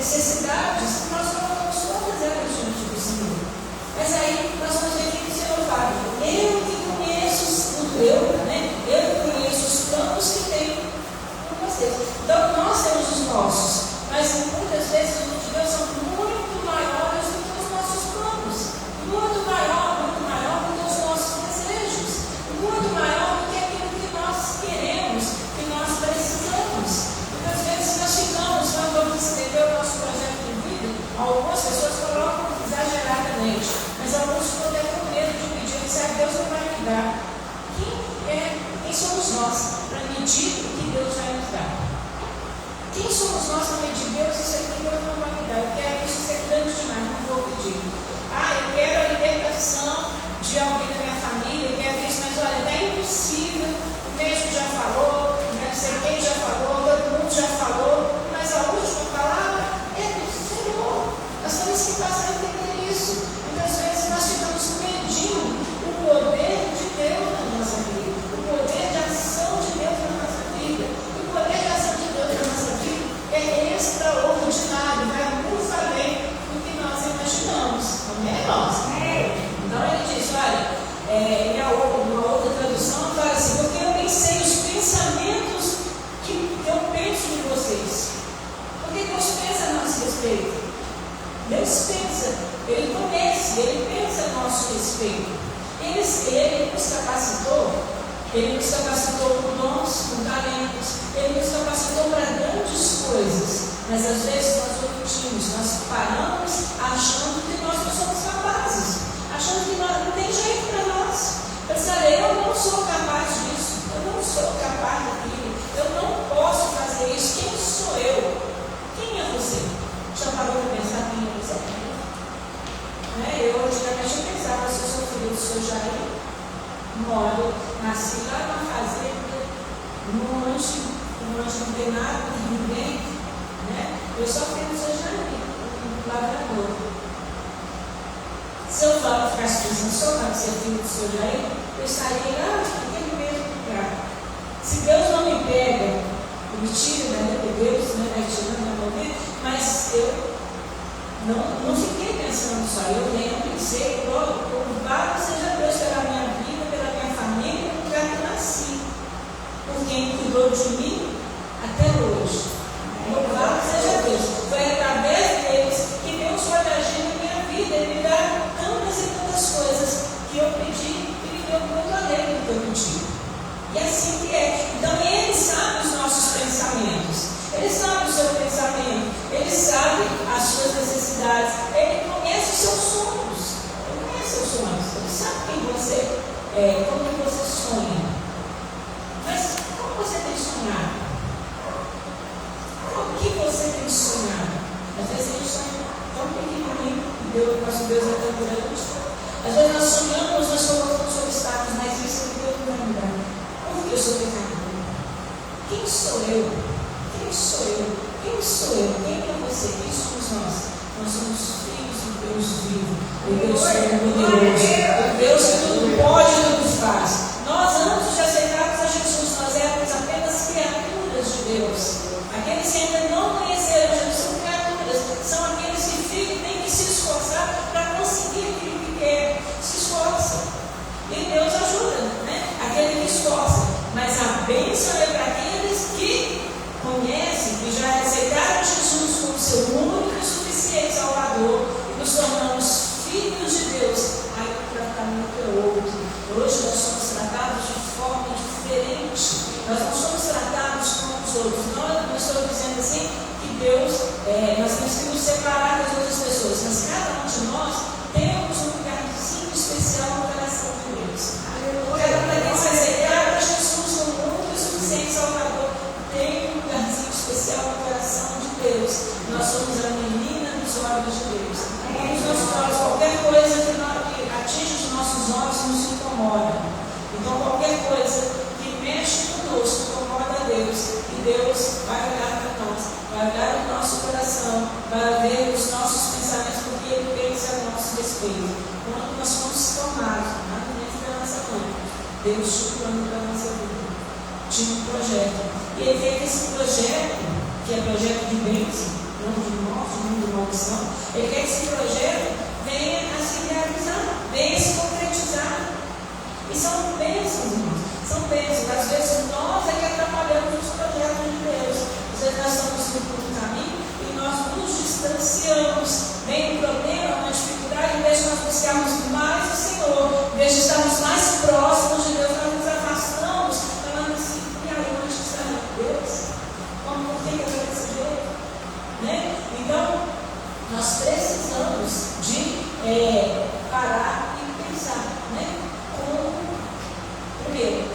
necessidades que nós colocamos todas elas diante do Senhor. Mas aí nós vamos ver que o Senhor fala: eu que conheço eu conheço os planos que tenho com vocês. Então nós temos os nossos, mas muitas vezes os de Deus são muito maiores do que os nossos planos, muito maior do que os nossos desejos, muito maior do que aquilo que nós queremos, que nós precisamos. Muitas vezes nós ficamos, quando vamos escrever o nosso projeto de vida, algumas pessoas colocam exageradamente, mas alguns ficam até com medo de pedir, se Deus não vai me dar. Quem somos nós para medir o que Deus vai nos dar? Quem somos nós para medir Deus? Isso aqui Deus não vai me dar. Eu quero isso ser grande demais, não vou pedir. Eu quero a libertação de alguém da minha família, eu quero isso, mas olha, é impossível. O médico já falou, não sei quem já falou, todo mundo já falou, mas a última palavra é do Senhor. Nós temos que passar a entender isso. Muitas vezes nós ficamos medindo o poder de Deus na nossa vida, o poder de ação de Deus na nossa vida. O poder de ação de Deus na nossa vida é extraordinário, vai muito além do que nós imaginamos. Amém, irmãos? Então ele diz, olha, em uma outra tradução, fala assim: porque eu nem sei os pensamentos que eu penso de vocês. Porque Deus pensa a nosso respeito. Deus pensa, Ele conhece, Ele pensa a nosso respeito. Ele nos capacitou com dons, com talentos, Ele nos capacitou para grandes coisas, mas às vezes nós omitimos, nós paramos achando que nós não somos capazes, achando que não tem jeito para nós. Pensar, eu não sou capaz disso, eu não sou capaz daquilo, eu não posso fazer isso. Quem sou eu? Quem é você? Já parou para pensar quem é você? Eu antigamente eu pensava, se eu sou filho do seu Jair, nasci lá numa fazenda, longe não tem nada, não tem ninguém, eu sou filho do seu Jair, um lavrador. Se eu ficasse pensando só para ser filho do seu Jair, eu estaria lá naquele mesmo lugar. Se Deus não me pega, me tira da Deus, vai tirando da minha vida, mas eu não fiquei pensando só, eu lembro e sei, louvado seja Deus pela minha vida, pela minha família, no lugar que eu nasci, por quem cuidou de mim até hoje. Louvado seja Deus. Foi através deles que Deus pode agir na minha vida e me dar tantas e tantas coisas que eu pedi e me deu muito além do que eu pedi. E assim que é. Então Ele sabe os nossos pensamentos. Ele sabe o seu pensamento, Ele sabe as suas necessidades, Ele conhece os seus sonhos, Ele sabe quem você é, como que você sonha. Mas como você tem sonhado? O que você tem sonhado? Às vezes a gente sonha tão pequenininho, nosso Deus é tão grande. Às vezes nós sonhamos, nós colocamos obstáculos, mas isso Deus não vai me dar. Porque eu sou pecador. Quem sou eu? Quem sou eu? Quem sou eu? Quem é você? Quem somos nós? Nós somos filhos do Deus vivo, o Deus Todo-Poderoso, o Deus que tudo pode e tudo faz. Nós, antes de aceitarmos a Jesus, nós éramos apenas criaturas de Deus. Aqueles que ainda não conheceram Jesus são criaturas, são aqueles que têm que se esforçar para conseguir aquilo que quer. Se esforçam. E Deus ajuda, aquele que esforça. Mas a bênção é para aqueles que conhecem, que já aceitaram Jesus como seu único e suficiente Salvador, e nos tornamos filhos de Deus. Aí o tratamento é outro. Hoje nós somos tratados de forma diferente. Nós não somos tratados como os outros. Não estou dizendo assim que Deus, nós temos que nos separar das outras pessoas, mas cada um de nós temos um lugarzinho especial no coração de Deus. Cada um daqueles que aceitaram Jesus como único e suficiente Salvador tem um lugarzinho especial no coração de Deus. Nós somos a menina dos olhos de Deus. Nos nossos olhos, qualquer coisa que atinge os nossos olhos nos incomoda. Então, qualquer coisa que mexe conosco incomoda a Deus. E Deus vai olhar para nós, vai olhar o nosso coração, vai ver os nossos pensamentos, porque Ele pensa a nosso respeito. Quando nós fomos formados, na mente da nossa mãe, Deus tinha um plano para a nossa vida. Tinha um projeto. E Ele fez esse projeto, que é projeto de bênção, não de morte, não de maldição. Ele quer que esse projeto venha a se realizar, venha a se concretizar. E são bênçãos, irmãos. São bênçãos. Às vezes nós é que atrapalhamos os projetos de Deus. Às vezes nós estamos indo por um caminho e nós nos distanciamos. Vem um problema, uma dificuldade, em vez de nós buscarmos mais o Senhor, em vez de estarmos mais próximos de Deus, nós nos afastamos, falando assim, e aí, onde está Deus? Como por que eu quero desse jeito? Né? Então, nós precisamos de parar e pensar, né? Primeiro,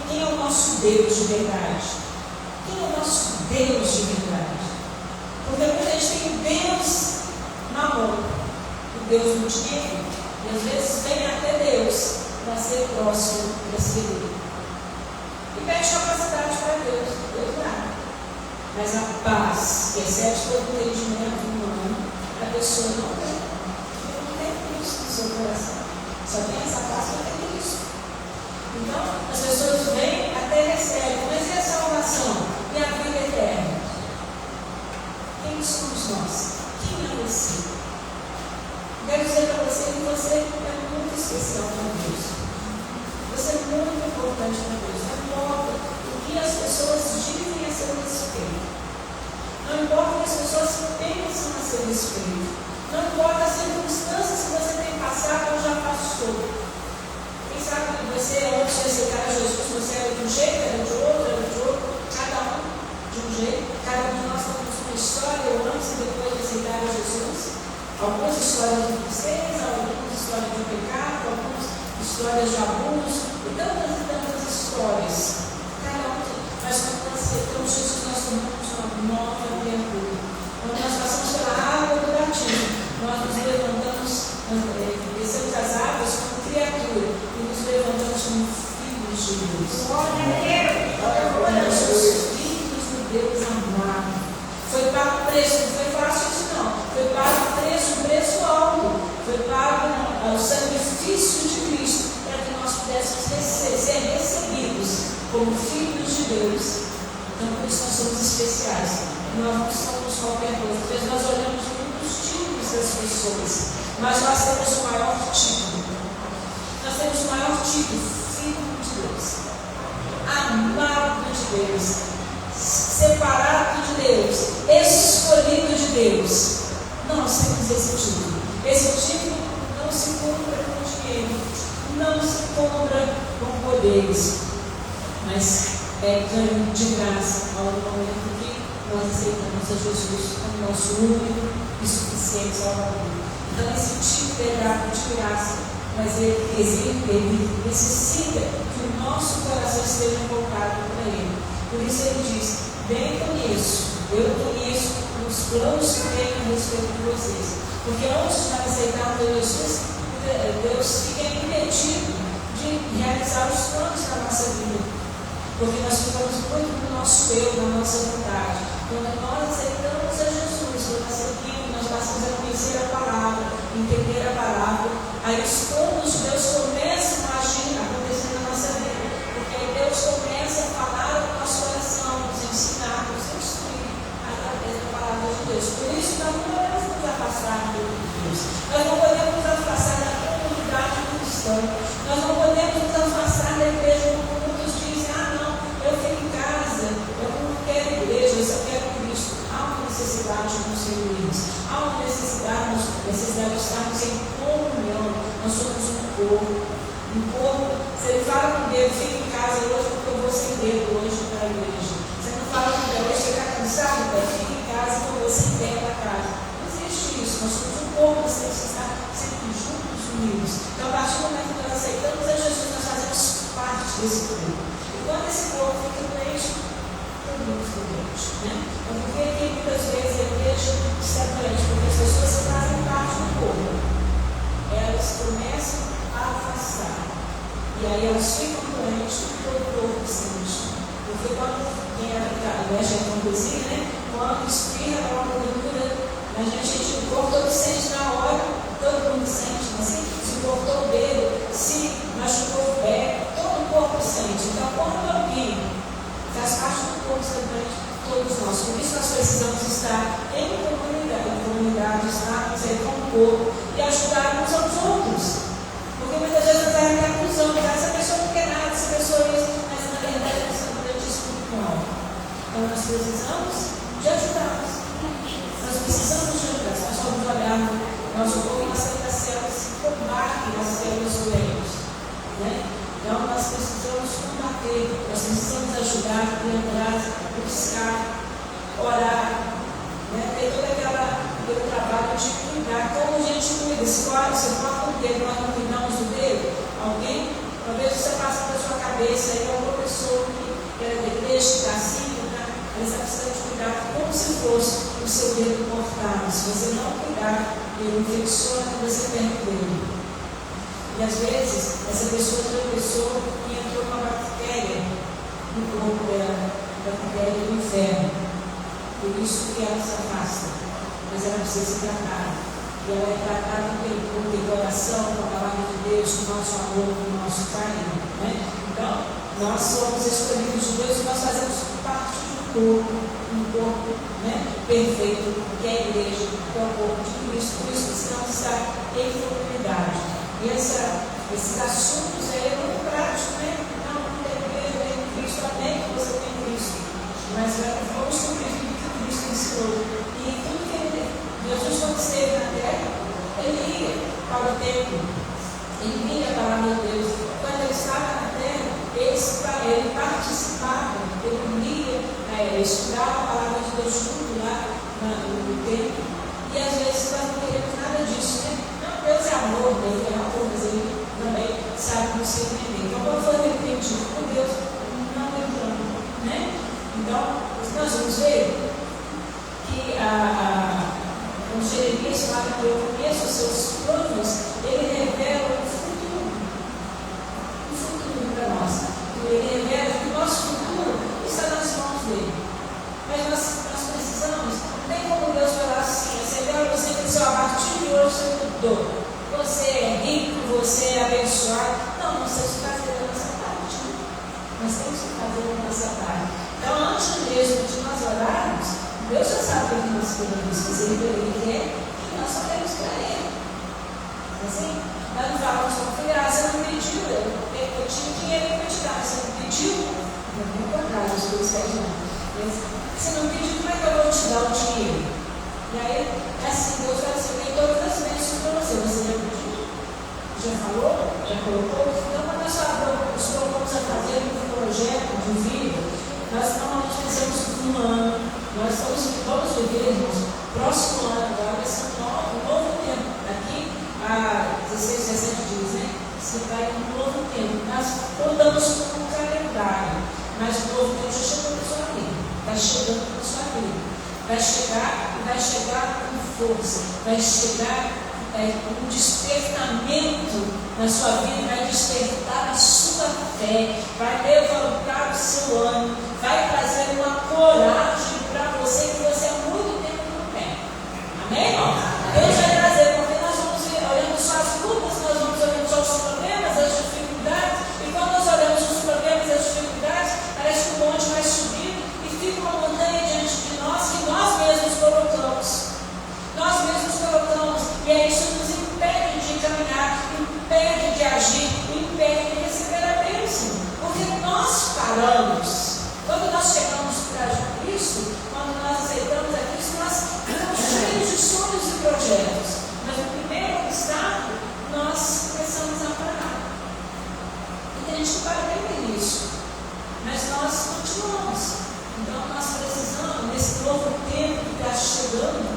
quem é o nosso Deus de verdade? Quem é o nosso Deus de verdade? Porque muita gente tem o Deus Mamon, o Deus do dinheiro, e às vezes vem até Deus para ser próximo desse Deus. E pede capacidade para Deus, Deus dá. Mas a paz, que excede todo o entendimento humano, a pessoa não tem. Não tem Cristo no seu coração. Só tem essa paz para ter Cristo. Então, as pessoas vêm até recebem, mas e a salvação? E a vida eterna? Quem somos nós? Quem é você? Quero dizer para você que você é muito especial para Deus. Você é muito importante para Deus. Não importa o que as pessoas dizem a seu respeito. Não importa o que as pessoas pensam a seu respeito. Não importa as circunstâncias que você tem passado ou já passou. Quem sabe que você, antes de aceitar Jesus, você era de um jeito, era de outro, cada um de um jeito. Cada um de nós temos uma história, antes e depois de aceitar Jesus. Algumas histórias de tristeza, algumas histórias de pecado, algumas histórias de abuso, e tantas histórias. Cada um tem. Mas quando nós aceitamos Jesus, nós tomamos uma nova criatura. Quando nós passamos pela água do batismo, nós nos levantamos, descemos as águas como criatura e nos levantamos como filhos de Deus. Nós somos filhos do Deus amado. Foi pago o preço, não foi fácil isso não. Foi pago um preço alto. Foi pago o sacrifício de Cristo para que nós pudéssemos ser recebidos como filhos de Deus. Então, por isso nós somos especiais. Nós não somos qualquer coisa. Às vezes nós olhamos muitos tipos das pessoas, mas nós temos o maior título. Nós temos o maior título, filho de Deus, amado de Deus, separado de Deus, escolhido de Deus. Nós temos esse título. Esse título não se compra com dinheiro, não se compra com poderes, mas é ganho de graça ao momento que nós aceitamos a Jesus como nosso único e suficiente Salvador. Então esse título é dado de graça, mas ele necessita que o nosso coração esteja voltado para Ele. Por isso ele diz: bem conheço, eu conheço os planos que tenho a respeito de vocês. Porque antes de nós aceitarmos Jesus, Deus fica impedido de realizar os planos da nossa vida. Porque nós ficamos muito no nosso eu, na nossa vontade. Quando nós aceitamos a Jesus, quando nós seguimos, nós passamos a conhecer a palavra, entender a palavra, aí os planos de Deus começam a agir, acontecer na nossa vida. Porque aí Deus começa a falar no nosso coração, nos ensinar, nos instruir através da palavra de Deus. Por isso nós não podemos nos afastar de Deus. Nós não podemos nos afastar da comunidade cristã. Nós não podemos nos afastar da igreja, como muitos dizem: ah não, eu fico em casa, eu não quero igreja, eu só quero Cristo. Há uma necessidade de nos reunirmos. Há uma necessidade de estarmos em comunhão. Nós somos um corpo. Um corpo. Se ele fala com Deus: fica em casa hoje porque eu vou sem dedo hoje para a igreja. Você não fala com Deus: hoje você está cansado? Fica em casa porque eu vou sem dedo para casa. Não existe isso. Nós somos um corpo, nós temos que estar sempre juntos, unidos. Então, a partir do momento que nós aceitamos a Jesus, nós fazemos parte desse corpo. E quando esse corpo fica doente, todo mundo fica doente. Né? Então, por que muitas vezes a igreja está doente? Porque as pessoas que fazem parte do corpo, elas começam a afastar. E aí elas ficam doentes e todo o corpo sente. Porque quando quem mexe a fantasia, né? Quando espirra a gordura, a gente, o corpo todo sente na hora, todo mundo sente, assim, se cortou o dedo, se machucou o pé, todo o corpo sente. Então, quando alguém faz parte do corpo também, todos nós, por isso nós precisamos estar corpo e ajudar uns aos outros. Porque muitas vezes nós estamos acusando, essa pessoa não quer nada, essa pessoa é isso, mas na verdade é um grande espiritual. Então nós precisamos de ajudá-los. Nós precisamos de ajudar. Se nós formos olhar no nosso corpo, nós temos as células se combatem as células doentes. Né? Então nós precisamos combater, nós precisamos ajudar, lembrar, buscar, orar, né? Ter todo aquele trabalho de cuidar. Como a gente cuida? Se você coloca um dedo, nós não cuidamos do dedo, alguém, talvez você passe pela sua cabeça, aí alguma pessoa que era da igreja, que está assim, mas você precisa de cuidar como se fosse o seu dedo cortado. Se você não cuidar, ele infecciona quando você perde dele. E às vezes, essa pessoa tropeçou e entrou uma bactéria no corpo dela, a bactéria do inferno. Por isso que ela se afasta. Mas ela precisa se tratar. E ela é tratada pelo coração, com a palavra de Deus, com o nosso amor, com o nosso carinho. Né? Então, nós somos escolhidos de Deus e nós fazemos parte um corpo, né, perfeito, que é a igreja, que é o corpo de Cristo. Por isso precisamos estar em comunidade. E esses assuntos aí é muito prático, né? Não tem igreja, tem Cristo, amém que você tem Cristo. Mas vamos cumprir tudo que Cristo ensinou. E tudo que Jesus, quando esteve na terra, ele ia para o templo, ele vinha a palavra de Deus. Quando ele estava na terra, ele participava, ele lia, estudava a palavra de Deus junto lá no templo. E às vezes nós não queremos nada disso, né? Não, Deus é amor, Deus é amor, mas ele também sabe nos entender. Então, quando foi repreendido por Deus, não entramos, né? Então, nós vamos ver que o Jeremias fala que eu conheço os seus planos, ele revela o futuro para nós. Ele revela que o nosso futuro está nas mãos dele. Mas nós precisamos, não tem como Deus falar assim, você diz, a partir de hoje você mudou, você é rico, você é abençoado. Não, nós temos que fazer a nossa parte. Nós temos que fazer a nossa parte. Então, antes mesmo de nós orarmos, Deus já sabe o que nós queremos fazer, ele quer que nós olhemos para ele. Assim, nós não falamos com o filho, você não pediu, eu tinha dinheiro para te dar, você não pediu? Não é o contrário, as coisas que você não pediu, como é que eu vou te dar o dinheiro? E aí, assim, Deus vai dizer, tem todas as bênçãos para você já pediu? Já falou? Já colocou? Então, quando nós propomos a fazer um projeto de vida, nós normalmente pensamos um ano, nós vamos viver, irmãos, próximo ano, agora vai ser um novo tempo, daqui a 16, 17 dias, né? Você vai um novo tempo. Nós rodamos com um calendário, mas o novo tempo já chegou na sua vida, vai chegando na sua vida, vai chegar e vai chegar com força, vai chegar com um despertamento na sua vida, vai despertar a sua fé, vai levantar o seu ânimo, vai trazer uma coragem para você que você há muito tempo não tem. Amém? Deus vai trazer, porque nós vamos olhando só as lutas, nós vamos olhando só os problemas, as dificuldades, e quando nós olhamos os problemas e as dificuldades, parece que o monte vai subindo e fica uma montanha diante de nós que nós mesmos colocamos. Nós mesmos colocamos, e aí isso nos impede de caminhar, impede de agir, impede de receber a bênção, porque nós paramos. Quando nós chegamos para Cristo, quando nós aceitamos a Cristo, nós ficamos cheios de sonhos e projetos. Mas o primeiro obstáculo, nós começamos a parar. E tem gente que para bem no início, mas nós continuamos. Então nós precisamos, nesse novo tempo que está chegando,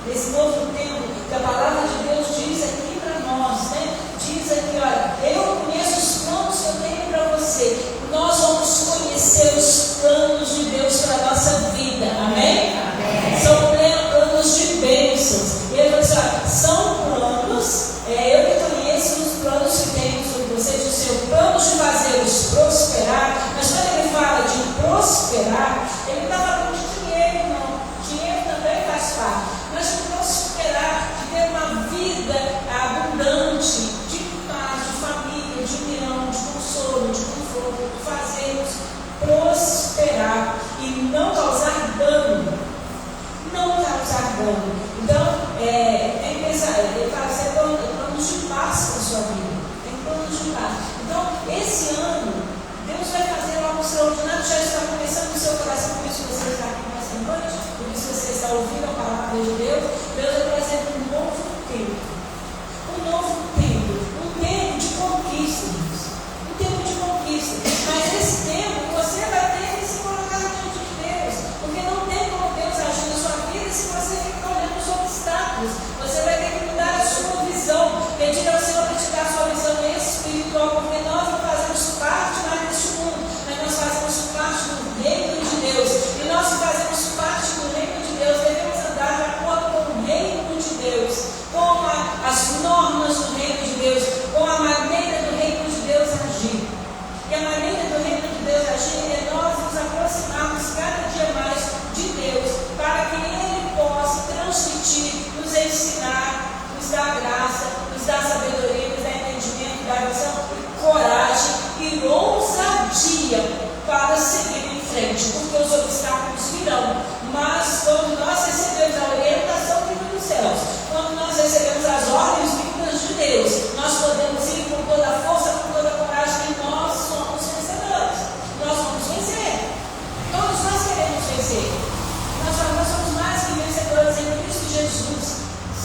nesse novo tempo que a palavra de Deus diz aqui para nós, né? Diz aqui, olha, eu conheço os planos que eu tenho para você. Nós vamos conhecer os planos de Deus para a nossa vida, amém? Amém. São planos de bênçãos. E ele falou assim, olha, são planos, eu que conheço os planos que tenho sobre vocês, o seu plano de fazê-los prosperar. Mas quando ele fala de prosperar, ele não está falando de dinheiro, não. Dinheiro também faz parte. Mas de prosperar, de ter uma vida abundante, de paz, de família, de união, de consolo, de conforto, de fazermos prosperar e não causar dano. Não causar dano. Então, é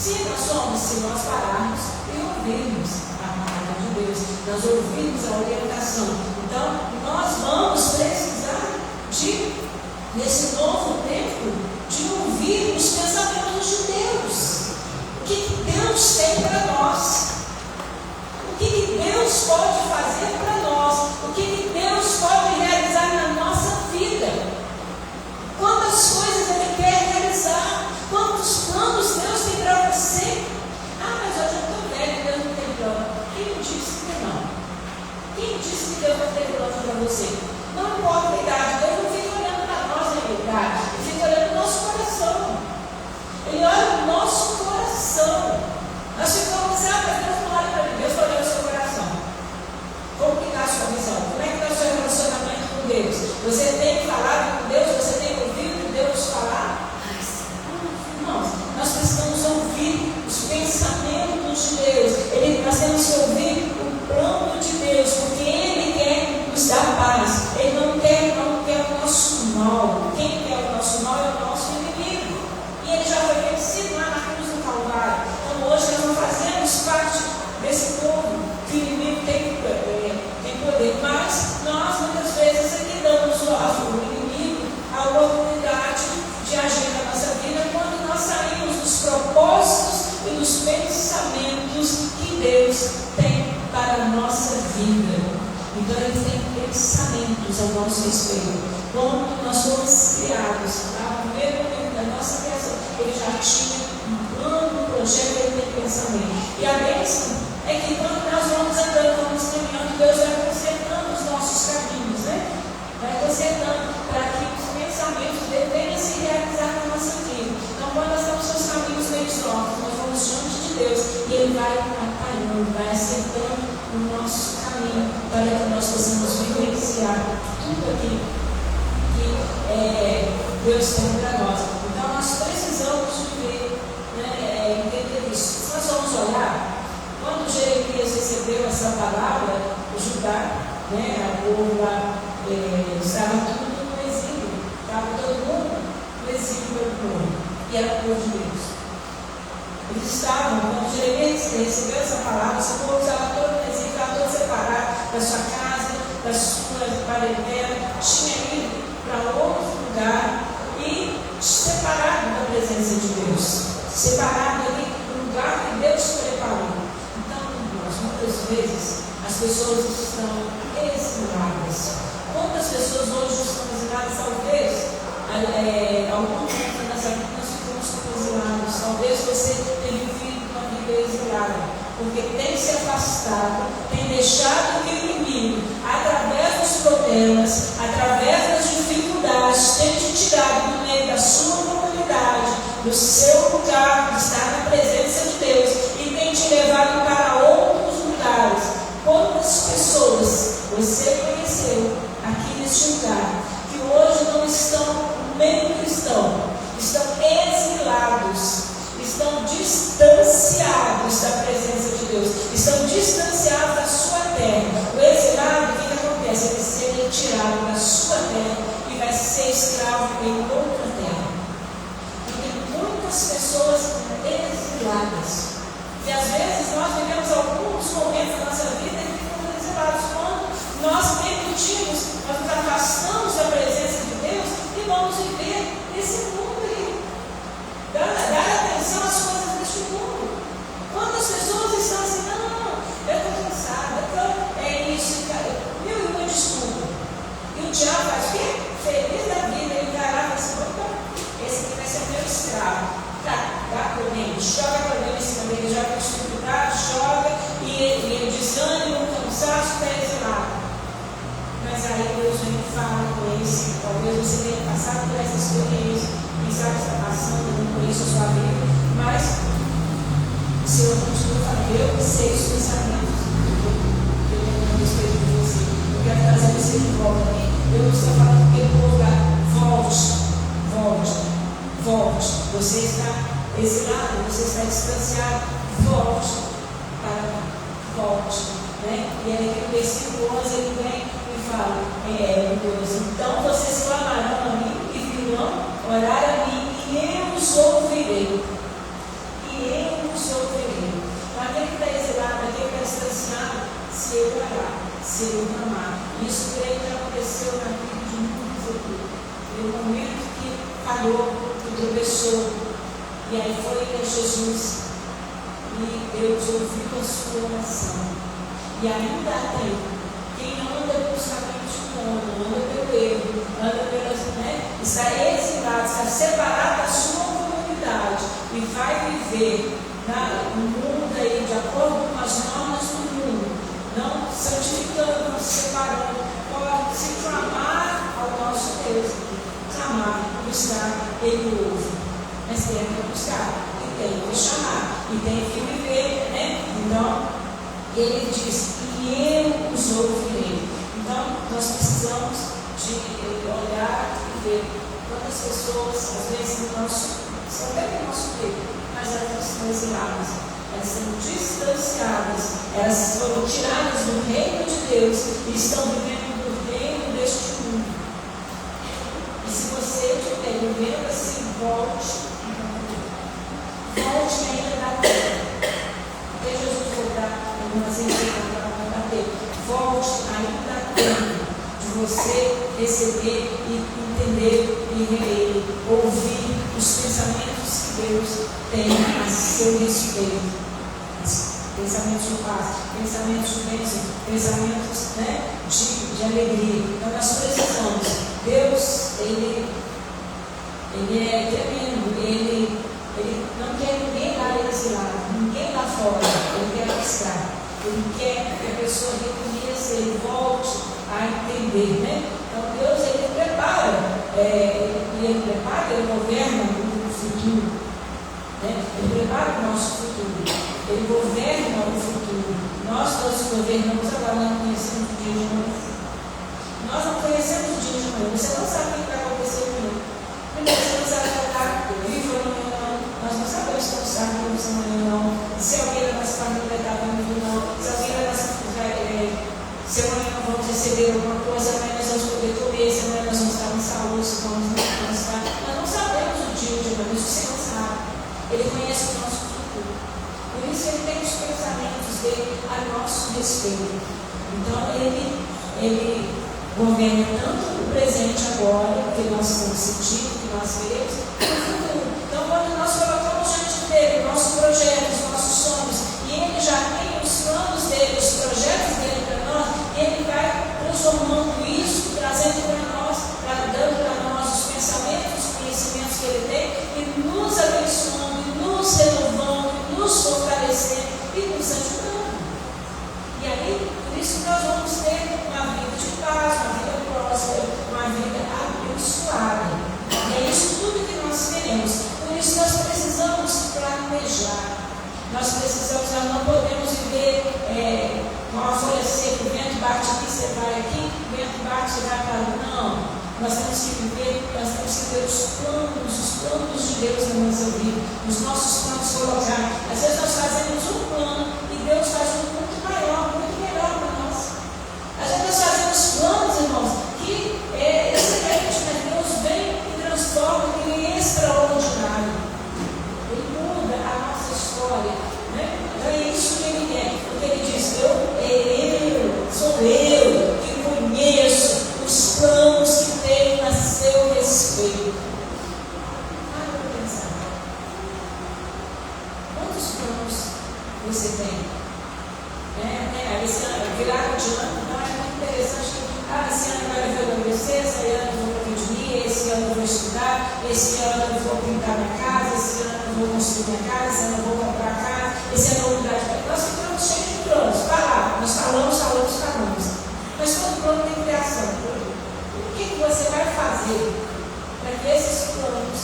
Se nós pararmos e ouvirmos a palavra de Deus, nós ouvirmos a orientação. Então, nós vamos precisar nesse novo tempo, de ouvir os pensamentos de Deus. O que Deus tem para nós? O que Deus pode fazer para nós? O que Deus pode realizar na nossa vida? Quantas coisas Ele quer realizar? Quantos planos Deus tem para você? Mas eu já estou velho, Deus não tem plano. Quem disse que não? Quem disse que Deus não tem plano para você? Não importa a idade, Deus não fica olhando para nós na idade, Ele fica olhando para o nosso coração. Ele olha o nosso coração. Nós ficamos, mas Deus não olha para mim, Deus está olhando o seu coração. Como que está a sua visão? Como é que está o seu relacionamento com Deus? Você tem falado com Deus? Você tem ouvido Deus falar? Irmãos, nós precisamos ouvir os pensamentos de Deus. Nós temos que ouvir o plano de Deus, porque Ele quer nos dar paz. Ele não quer o nosso mal. Quem quer o nosso mal é o nosso inimigo. E Ele já foi vencido lá na cruz do Calvário. Então hoje nós não fazemos parte desse povo que o inimigo tem poder. Mas nós muitas vezes aqui damos ao inimigo a oportunidade de agir na nossa vida quando nós saímos dos propósitos e dos pensamentos que Deus tem para a nossa vida. Então Ele tem pensamentos ao nosso respeito. Quando nós fomos criados, no primeiro momento da nossa criação, Ele já tinha um plano, um projeto, Ele tem pensamento. E a bênção é que quando nós vamos andando, vamos caminhando, Deus vai consertando os nossos caminhos, né? Vai consertando para que os pensamentos dele venham a se realizar na nossa vida. Então, quando nós estamos nos caminhos meio tortos, nós vamos diante de Deus e Ele vai atalhando, vai acertando o nosso caminho para que nós possamos vivenciar tudo aquilo que Deus tem para nós. Então, nós precisamos viver, entender isso. Se nós vamos olhar, quando Jeremias recebeu essa palavra, o Judá, o povo lá, estava tudo no exílio, estava todo mundo no exílio do povo, e era o povo de Deus. Eles estavam, quando Jeremias recebeu essa palavra, esse povo estava todo no exílio, estava todo separado da sua casa, da sua parentela, tinha ido para outro lugar e separado da presença de Deus, separado ali do lugar que Deus preparou. Então, muitas vezes as pessoas estão exiladas. Quantas pessoas hoje estão exiladas? Talvez algum tempo nessa vida nós ficamos exilados. Talvez você tenha vivido uma vida exilada, porque tem se afastado, tem deixado que o inimigo, através dos problemas, através das dificuldades, tem te tirado do meio da sua comunidade, do seu lugar, de estar na presença de Deus, e tem te levado para outros lugares. Quantas pessoas você conheceu aqui neste lugar que hoje não estão no meio cristão, estão exilados, estão distanciados da presença de Deus, estão distanciados da sua terra? O exilado, o que acontece? Ele ser retirado da sua terra e vai ser escravo em outra terra. Então, tem muitas pessoas exiladas. E às vezes nós vivemos alguns momentos da nossa vida e ficamos exilados. Quando nós permitimos, nós nos afastamos da presença de Deus e vamos viver esse mundo aí, dar atenção às coisas deste mundo. Quantas pessoas estão assim, não, eu estou cansada, é isso, mil e uma desculpa. E o diabo faz o quê? Feliz da vida, ele vai lá e fala assim, opa, esse aqui vai ser meu escravo. Dá problema, joga problema em cima dele, joga dificuldade, joga, e desânimo, cansaço, está exilado. Mas aí Deus vem e fala com ele, talvez você tenha passado por essa experiência, quem sabe está passando, não conheço a sua vida, mas o Senhor continua falando, eu sei os pensamentos que eu tenho a respeito de você, eu quero trazer você de volta aqui. Eu não estou falando que eu vou dar, volte. Você está exilado, você está distanciado, volte. Né? E aí no versículo 11 ele vem e fala, então vocês clamarão a mim e virão orar a mim e eu os ouvirei. E eu seria o clamar. Isso creio que aconteceu na vida de muitos aqui. Teve um momento que falhou, que tropeçou. E aí foi a Jesus. E Deus ouviu a sua oração. E ainda tem quem anda pelos caminhos do mundo, anda pelo erro, anda pelas, está exilado, está separado da sua comunidade e vai viver no mundo aí, de acordo com as normas do mundo, não santificando, não se separando, pode se clamar ao nosso Deus, clamar, buscar, Ele ouve, mas tem que buscar, e tem que chamar, e tem que viver, Então, Ele diz, e eu os ouvirei. Então, nós precisamos de olhar e ver quantas pessoas, às vezes, são até no nosso meio, mas elas estão exiladas, elas são distanciadas, elas foram tiradas do reino de Deus e estão vivendo do reino deste mundo. E se você estiver vivendo assim, volte ainda da terra. Até Jesus voltar, algumas vezes para combater. Volte ainda da terra de você receber e entender e ver, ouvir os pensamentos que Deus tem a seu respeito. Pensamentos de paz, pensamentos de bênção, pensamentos de alegria. Então nós precisamos. Deus, Ele é tremendo, Ele não quer ninguém lá exilado, ninguém lá fora, Ele quer buscar, Ele quer que a pessoa reconheça, Ele volte a entender, Então Deus, Ele prepara, Ele governa o futuro, Ele prepara o nosso futuro, Ele governa o futuro. Nós governamos agora, não conhecemos o dia de amanhã. Nós não conhecemos o dia de amanhã, você não sabe o que vai acontecer amanhã. Primeiro, você não sabe se vai estar vivo amanhã, não. Nós não sabemos como está vivo amanhã, não. Se alguém da nossa família vai estar vivo, não. Se alguém da nossa família se amanhã não vamos receber alguma coisa, amanhã nós vamos poder comer, se amanhã nós vamos estar em saúde, se vamos estar. Nós não sabemos o dia de amanhã, isso o Senhor sabe. Ele conhece o nosso futuro. Por isso ele tem os pensamentos dele a nosso respeito. Então ele governa tanto o presente agora, que nós estamos sentindo, que nós veremos, e o futuro. Então quando nós colocamos diante dele o nosso projeto, os nossos sonhos, e ele já tem os planos dele, os projetos dele para nós, ele vai transformando isso, trazendo para nós, dando para nós os pensamentos, os conhecimentos que ele tem, e nos abençoando, e nos renovando, e nos fortalecendo e nos ajudando. E aí, por isso nós vamos ter uma vida de paz, uma vida próspera, uma vida abençoada. E é isso tudo que nós queremos. Por isso nós precisamos planejar. Nós não podemos viver com a folha seca, o vento bate aqui, você vai aqui, o vento bate, você vai para lá. Não. Nós temos que viver, nós temos que ter os planos de Deus na nossa vida, os nossos planos colocar. Às vezes nós fazemos um plano e Deus faz um muito maior, muito melhor para nós. Às vezes nós fazemos planos, irmãos, que é excelente, mas Deus vem e transforma aquilo em extraordinário. Ele muda a nossa história, Então é isso que ele quer, porque ele diz, sou eu que conheço os planos que tenho a seu respeito. Para pensar. Quantos planos você tem? Esse ano, virar de ano, não é muito interessante. Esse ano vai ver o adolescência, esse ano eu vou pedir, esse ano eu vou estudar, esse ano eu vou pintar minha casa, esse ano eu vou construir minha casa, esse ano eu vou comprar casa, esse ano eu vou mudar de casa. Nós ficamos cheios de planos. Vai lá, nós falamos. Mas todo plano tem criação. O que você vai fazer para que esses planos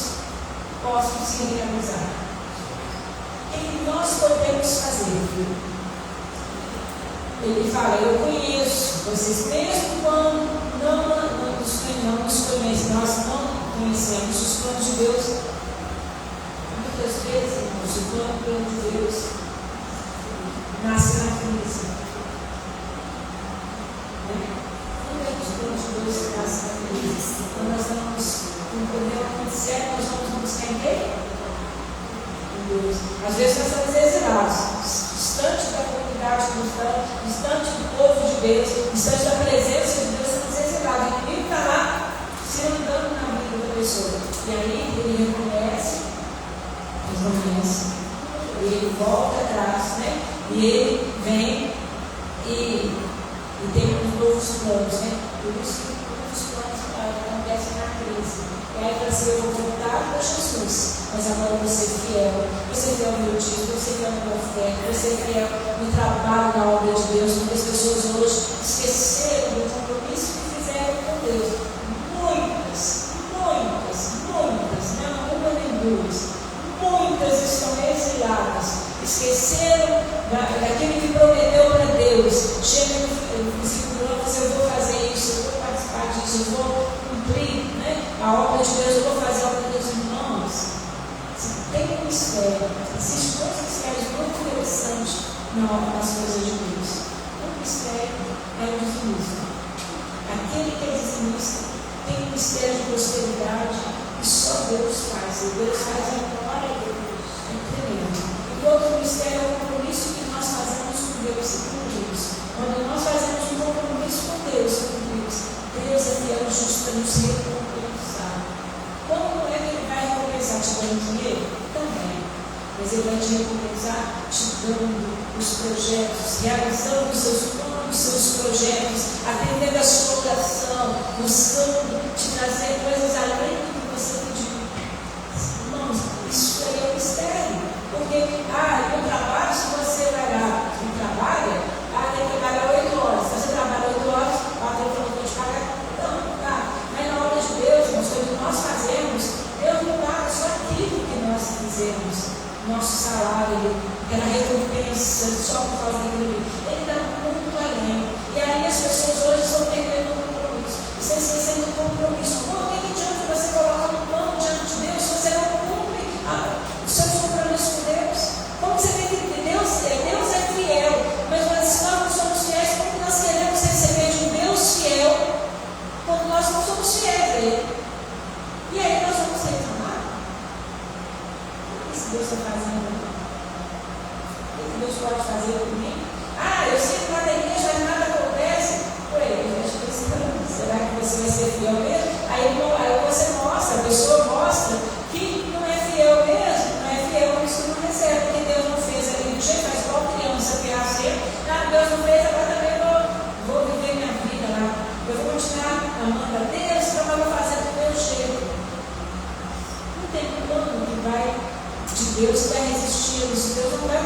possam se realizar? O que nós podemos fazer? Ele fala, eu conheço vocês, mesmo quando não nos conhecem, nós não conhecemos os planos de Deus. Muitas vezes, irmãos, o plano de Deus nasce na crise. Os planos de Deus nascem na crise. Quando nós vamos com um problema muito sério, nós vamos buscar em quem? Em Deus. Às vezes nós estamos exilados, distantes da comunidade proximidade distante do povo de Deus, distante da presença de Deus, sendo exilado. O inimigo está lá se andando na vida da pessoa. E aí ele reconhece, e ele volta atrás, né? E ele vem e tem uns novos planos, né? Por isso que os planos acontecem na crise. E aí para ser voltado para Jesus, mas agora você é fiel no meu dízimo, você é fiel no meu oferta, você é fiel no trabalho, na obra de Deus. Muitas pessoas hoje esqueceram do compromisso que fizeram com Deus. Muitas, não uma nem duas. Muitas estão exiladas, esqueceram daquilo que prometeu para Deus. Chega no versículo 9, eu vou fazer isso, eu vou participar disso, eu vou cumprir, né, a obra de Deus, eu vou fazer a obra dos irmãos. Tem um mistério, existem dois mistérios muito interessantes nas coisas de Deus. Um mistério é o dizimista. Aquele que é dizimista tem um mistério de prosperidade que só Deus faz. E Deus faz a glória de Deus. É tremendo. E outro mistério é o compromisso que nós fazemos com Deus e cumprimos. Quando nós fazemos um compromisso com Deus e cumprimos, Deus é fiel e justo para nos recompensar. Como é que Ele vai recompensar? Te dando dinheiro? Também. Mas Ele vai te recompensar te dando os projetos, realizando os seus planos, os seus projetos, atendendo a sua oração, buscando te trazer coisas além do que você pediu. Irmãos, isso aí é um mistério. Porque, no trabalho, se você vai lá e trabalha, tem que trabalhar 8 horas. Se você trabalha 8 horas, o patrão falou que te pagar. Não, tá. Mas na obra de Deus, irmãos, quando nós fazemos, Deus não paga só aquilo que nós fizemos. Nosso salário, aquela recompensa, só por causa daquilo. Ele dá muito além. E aí as pessoas hoje estão perdendo o compromisso. Estão esquecendo do compromisso. Por que adianta você colocar um plano diante de Deus se você não cumpre os seus compromissos com Deus? Como você vê que Deus é fiel, mas se nós não somos fiéis, como nós queremos receber de um Deus fiel quando nós não somos fiéis a Ele? E aí nós vamos reclamar? O que Deus está fazendo? O que Deus pode fazer por mim? Eu sei que lá na igreja nada acontece. Será que você vai ser fiel mesmo? Aí você mostra, a pessoa mostra que não é fiel mesmo, não é fiel, por isso que não recebe, porque Deus não fez ali do jeito, faz igual criança que Deus não fez, agora também vou viver minha vida lá. Eu vou continuar amando a Deus, então eu vou fazer do meu jeito. Não tem plano que vai de Deus que vai resistir a isso. Deus não vai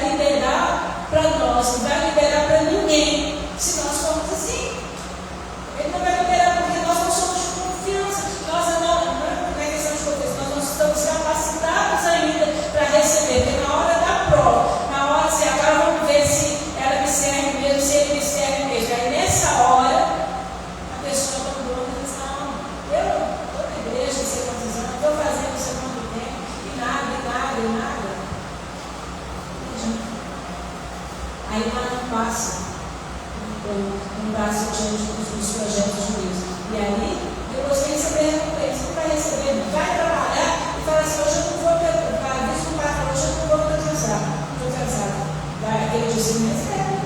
liberar para nós, não vai liberar para ninguém se nós formos assim. Ele não vai liberar porque nós não somos de confiança. Não é questão de confiança, nós não estamos capacitados ainda para receber. Porque na hora da prova, na hora de agora vamos ver se ela me serve mesmo, se ele me serve mesmo. Aí nessa hora, a pessoa abandona e diz: não, eu estou na igreja, não sei quantos anos, estou fazendo não sei quanto tempo, e nada. Aí ela não passa. Um braço diante dos projetos de Deus. E aí, depois vai receber recompensa. Não vai receber, vai trabalhar e fala assim: hoje eu não vou ter, diz o patrão, hoje eu não vou descansar. Estou cansado. Aquele dia você não recebe.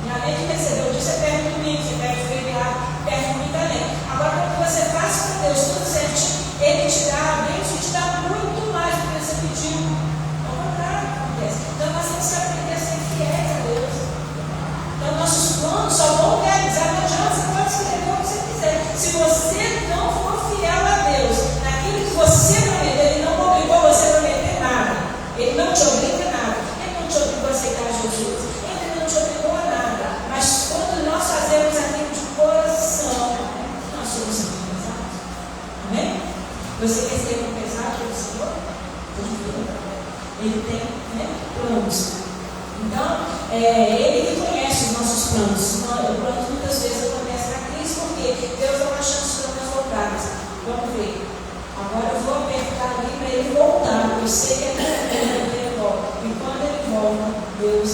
E além de receber, o dia você perde o domingo, você perde o feriado, perde muito além. Agora, quando você faz com Deus tudo certinho, Ele te dá a bênção e te dá muito mais do que você pediu. Ao contrário, acontece. Então, nós temos que aprender a ser fiéis a Deus. Então, nossos planos só vão realizar. Não adianta, você pode escrever o que você quiser. Se você não for fiel a Deus, naquilo que você prometeu, Ele não obrigou você a prometer nada. Ele não te obriga a nada. Ele não te obrigou a aceitar Jesus. Ele não te obrigou a nada. Mas quando nós fazemos aquilo de coração, nós somos recompensados. Amém? Você quer ser recompensado pelo Senhor? Ele tem planos. Então, Ele que conhece os nossos planos. O plano muitas vezes acontece na crise, porque Deus dá uma chance para nós voltarmos. Vamos ver. Agora eu vou apertar ali para Ele voltar. Eu sei que Ele volta. E quando Ele volta, Deus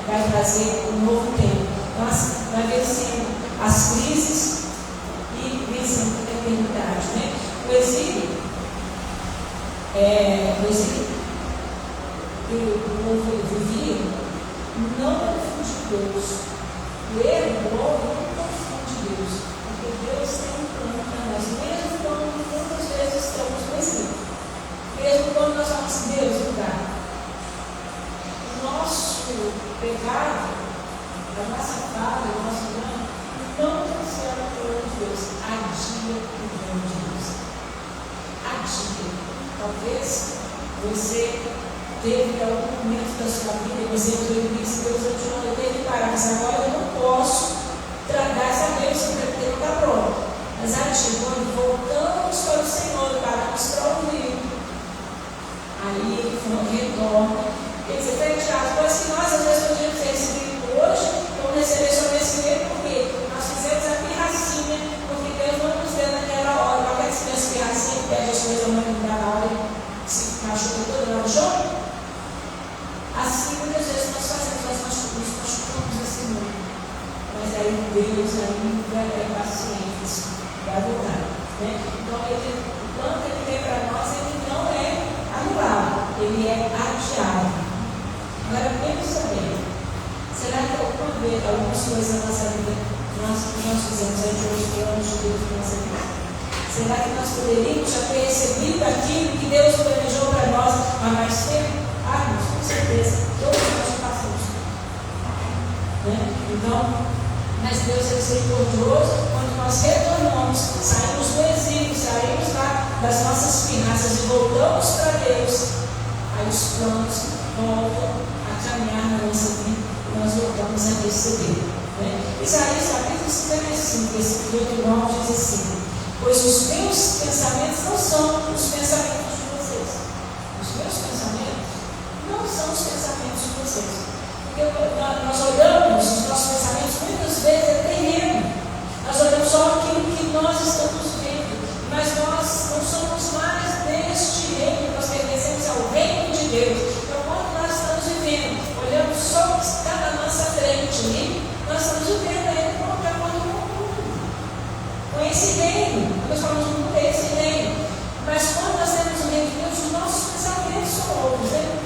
vai trazer um novo tempo. Nós vai vencendo as crises e vencendo a eternidade. O exílio que o povo vivia, não confunde Deus. O erro logo não confunde Deus, porque Deus tem um plano para nós, mesmo quando muitas vezes estamos no exemplo. Mesmo quando nós falamos assim, Deus, lugar. O nosso pecado, a nossa falha, o nosso engano, não cancela o plano de Deus. Adia o plano de Deus. Adia. Talvez você teve algum momento da sua vida e você entrou em crise, Deus adiou, eu tenho que parar, mas agora eu não posso tragar essa bênção porque não está pronto. Mas adia, quando voltamos para o Senhor, paramos para ouvir. Aí ele retorna. Quer dizer, foi tirado. Coisa que nós, às vezes, podíamos ter recebido hoje, vamos receber só nesse mês, porque nós fizemos a pirracinha, porque Deus não nos deu naquela hora. Qualquer que fizesse pirracinha, pede as coisas, não vai mudar na hora, se machuca toda na hora do jogo. Assim, muitas vezes, nós fazemos, nós machucamos assim muito. Mas aí Deus ainda é paciente, vai voltar. Né? Então, o plano que ele tem para nós, ele não é anulado, ele é adiado. Agora, pensa bem, será que alguma vez, algumas coisas na nossa vida, nós fizemos aí de hoje, planos de Deus na nossa vida? Será que nós poderíamos já ter recebido aquilo que Deus planejou para nós há mais tempo? Mas com certeza, todos nós já passamos. Né? Então, mas Deus é misericordioso quando nós retornamos, saímos do exílio, saímos das nossas finanças e voltamos para Deus. Aí os planos voltam a caminhar na nossa vida e nós voltamos a receber. Né? Isaías capítulo 55, versículo 8 e 9 diz assim: pois os meus pensamentos não são os pensamentos de vocês. Os meus pensamentos não são os pensamentos de vocês. Porque nós olhamos, os nossos pensamentos muitas vezes é terreno. Nós olhamos só aquilo que nós estamos vendo, mas nós não somos mais deste reino, nós pertencemos ao reino de Deus. Então, quando nós estamos vivendo, olhando só o que está na nossa frente, nós estamos vivendo ainda como é quando o mundo. Com esse reino, nós falamos do mundo é esse reino. Mas quando nós temos o reino de Deus, os nossos pensamentos são outros. Né?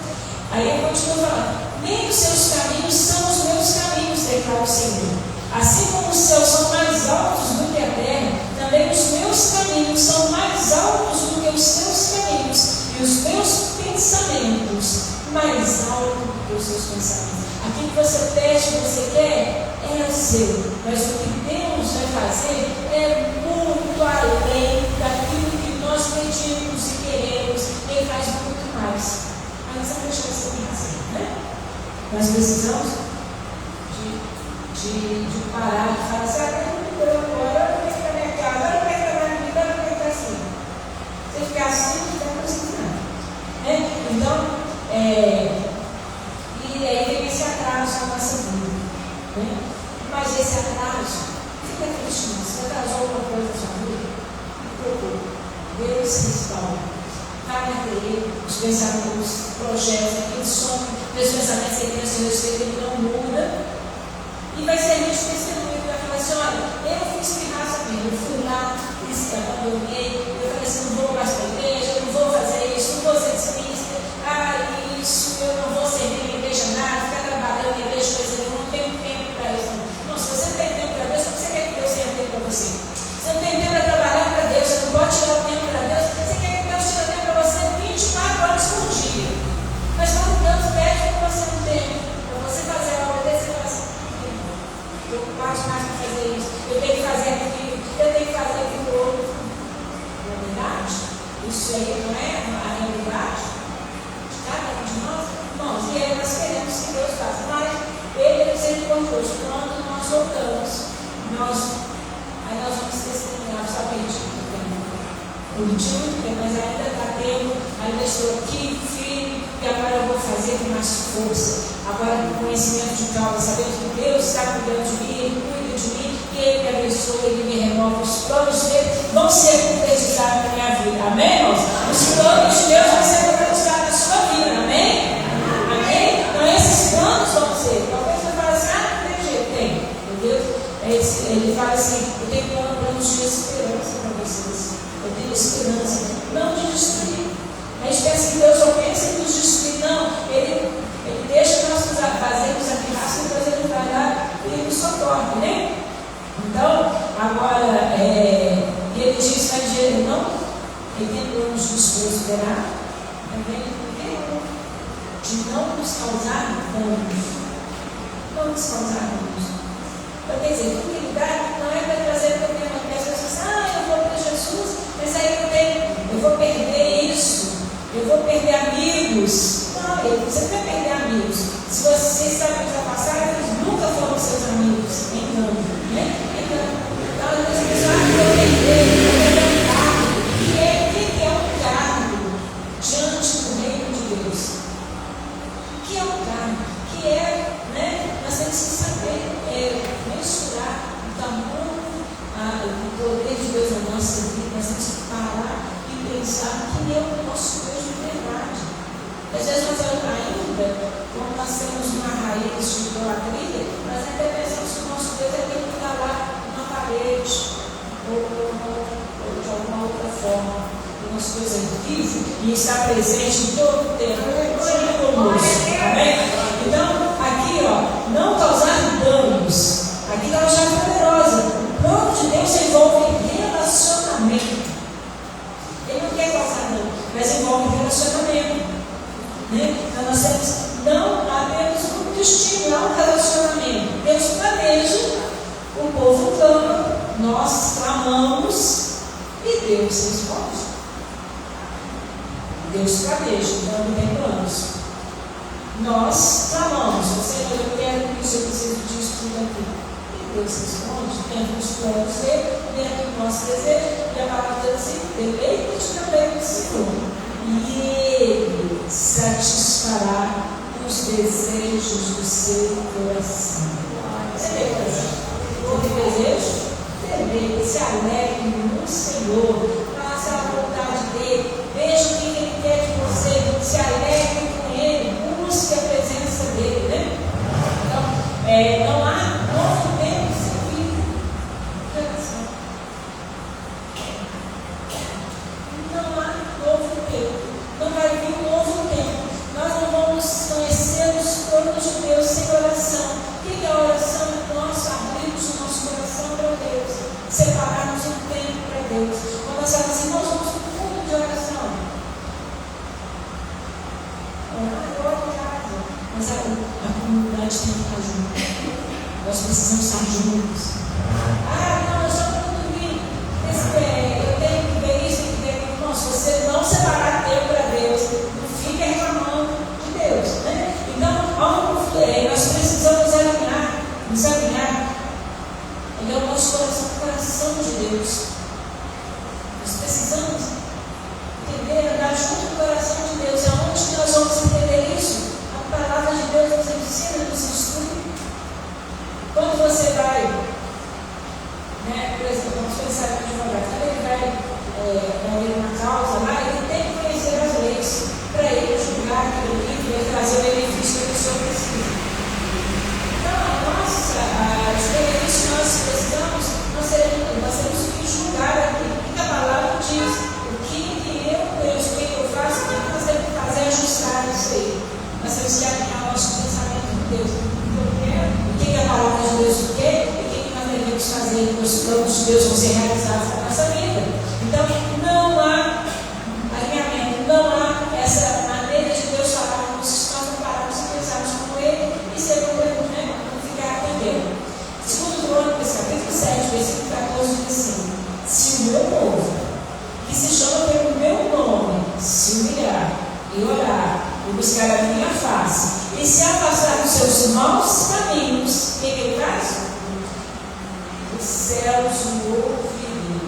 Aí eu continuo falando: nem os seus caminhos são os meus caminhos, declara o Senhor. Assim como os céus são mais altos do que a terra, também os meus caminhos são mais altos do que os seus caminhos, e os meus pensamentos mais altos do que os seus pensamentos. Aquilo que você pede, que você quer, é o seu, mas o que Deus vai fazer é muito além daquilo que nós pedimos e queremos. Ele faz muito mais. Mas não deixa você fazer, né? Nós precisamos de parar e falar assim: eu não estou agora, eu não quero ficar na minha casa, eu não quero ficar na minha vida, eu não quero ficar assim. Você ficar assim, não vai conseguir nada. Né? Então, e aí vem esse atraso na nossa vida. Né? Mas esse atraso, fica triste, não. Se atrasou alguma coisa na sua vida, não preocupe. Deus se restaura. Vai ter os pensamentos, os projetos, aqueles sonhos, os pensamentos que ele tem a seu respeito, ele não muda. E vai ser gente testemunho que vai falar assim: olha, eu fiz pirraça mesmo, eu fui lá, abandonei, eu falei assim: não vou mais para a igreja, eu não vou fazer isso, não vou ser dizimista, isso, eu não vou servir na igreja nada, ficar trabalhando na igreja, coisa nenhuma, não tenho tempo para isso. Não, se você não tem tempo para Deus, como você quer que Deus tenha tempo para você? Você não tem tempo para trabalhar para Deus, você não pode tirar o tempo para Deus, você quer que Deus tire o tempo para você 24 horas por dia. Mas quando Deus pede que você não tem, para você fazer a obra dele, você fala assim: eu pago mais para fazer isso, eu tenho que fazer aquilo, eu tenho que fazer aquilo outro. Na verdade, isso aí não é a realidade de cada um de nós, irmãos. E aí nós queremos que Deus faça, mas Ele é misericordioso. Quando nós voltamos, aí nós vamos testemunhar somente eu pedi muito bem, mas ainda está tempo, ainda estou aqui, firme, e agora eu vou fazer com mais força. Agora, com conhecimento de causa, sabendo que Deus está cuidando de mim, Ele cuida de mim, e Ele me abençoa, Ele me renova. Os planos dele vão ser concretizados na minha vida, amém, irmãos? Os planos de Deus vão ser concretizados na sua vida, amém? Amém? Então, esses planos vão ser. Talvez você fale assim: não tem jeito, tem, entendeu? Ele fala assim: eu tenho planos de esperança para vocês. Eu tenho esperança, não de destruir. A gente pensa que Deus só pensa em nos destruir. Não, Ele deixa nós fazermos aquilo será também de não nos causar danos. Não nos causar danos. Então, quer dizer, fidelidade não é para trazer problema. Porque as pessoas dizem, eu vou para Jesus, mas aí eu vou perder isso, eu vou perder amigos. Não, você não vai perder amigos. Se você sabe ultrapassar, eles nunca foram seus amigos. Engano, né? Então, as pessoas vão perder um cargo. O que é um cargo diante do reino de Deus? O que é um cargo? Que é, né? Nós temos que saber mensurar o tamanho do poder de Deus na nossa vida. Nós temos que parar e pensar que é o nosso Deus de verdade. Às vezes nós ainda, quando nós temos uma raiz de idolatria, nós ainda pensamos que o nosso Deus é aquele que está lá na parede, ou de alguma outra forma. O nosso Deus é vivo e está presente em todo o tempo, sempre conosco. Amém? Então, aqui, não causar danos. Aqui ela já é poderosa. O plano de Deus envolve relacionamento. Ele não quer causar dano, mas envolve relacionamento. Então nós temos não apenas um destino, há um relacionamento. Deus planeja, o povo clama, nós clamamos e Deus responde. Deus planeja, então não tem planos. Nós clamamos, Senhor, eu quero isso, eu preciso disso, tudo aqui. E Deus responde, dentro dos planos dele, dentro do nosso desejo, e a palavra diz assim: deleita-te também no Senhor. E Ele satisfará os desejos do seu coração. Você tem desejo? Deleite, se alegre no Senhor. Faça a vontade dele. Veja o que Ele quer de você. Se alegre com Ele. Busque a presença dele. Né? Então, não há novo tempo sem vida. Não há novo tempo. Não vai vir um novo tempo. Nós não vamos conhecer os planos de Deus sem oração. O que é a oração? Nós abrirmos o nosso coração para Deus, separarmos um tempo para Deus. Quando nós falamos assim, nós vamos para o fundo de oração. Agora em casa. Mas a comunidade tem que estar junto. Nós precisamos estar juntos. Não, eu só estou dormindo. Eu tenho que ver isso, tenho que ver aquilo. Não, se você não separar tempo para Deus, não fica reclamando de Deus. Né? Então, nós precisamos nos alinhar. Ele é o nosso coração de Deus. Nós precisamos entender, andar junto com o coração de Deus. Aonde que nós vamos entender isso? A palavra de Deus nos ensina, nos instrui. Quando você vai, por exemplo, vamos pensar aqui devagar, quando ele vai ir uma causa lá, ele tem que conhecer as leis para ele julgar aquilo ali, para trazer o benefício que a pessoa precisa. Então, os benefícios que nós precisamos, nós temos que julgar aquilo que a palavra diz. O que eu penso, o que eu faço, o que nós temos que fazer ajustar isso aí. Nós temos que alinhar o nosso pensamento com Deus. O que a palavra de Deus quer e o que nós devemos fazer para os planos de Deus vão ser realizados na nossa vida. Então, não há alinhamento, não há essa maneira de Deus falar com nós, nós não pararmos e pensarmos como Ele e ser problema, não ficar atendendo. Segundo Crônicas, capítulo 7, versículo 14, diz assim: se o meu povo, que se chama pelo meu nome, se humilhar e orar e buscar a minha face e se afastar dos seus maus caminhos, o que ele faz? Os céus o ouvirão.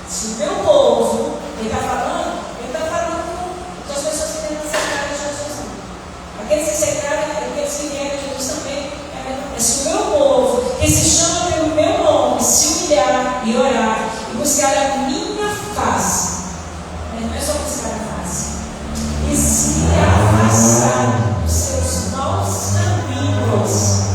Se o meu povo, ele está falando com as pessoas que tentam separar de Jesus. Aqueles que separam, aqueles que vieram de Jesus também. Se o meu povo, que se chama pelo meu nome, se humilhar e orar e buscar a minha face, não é só buscar a face, e se afastar dos seus maus caminhos,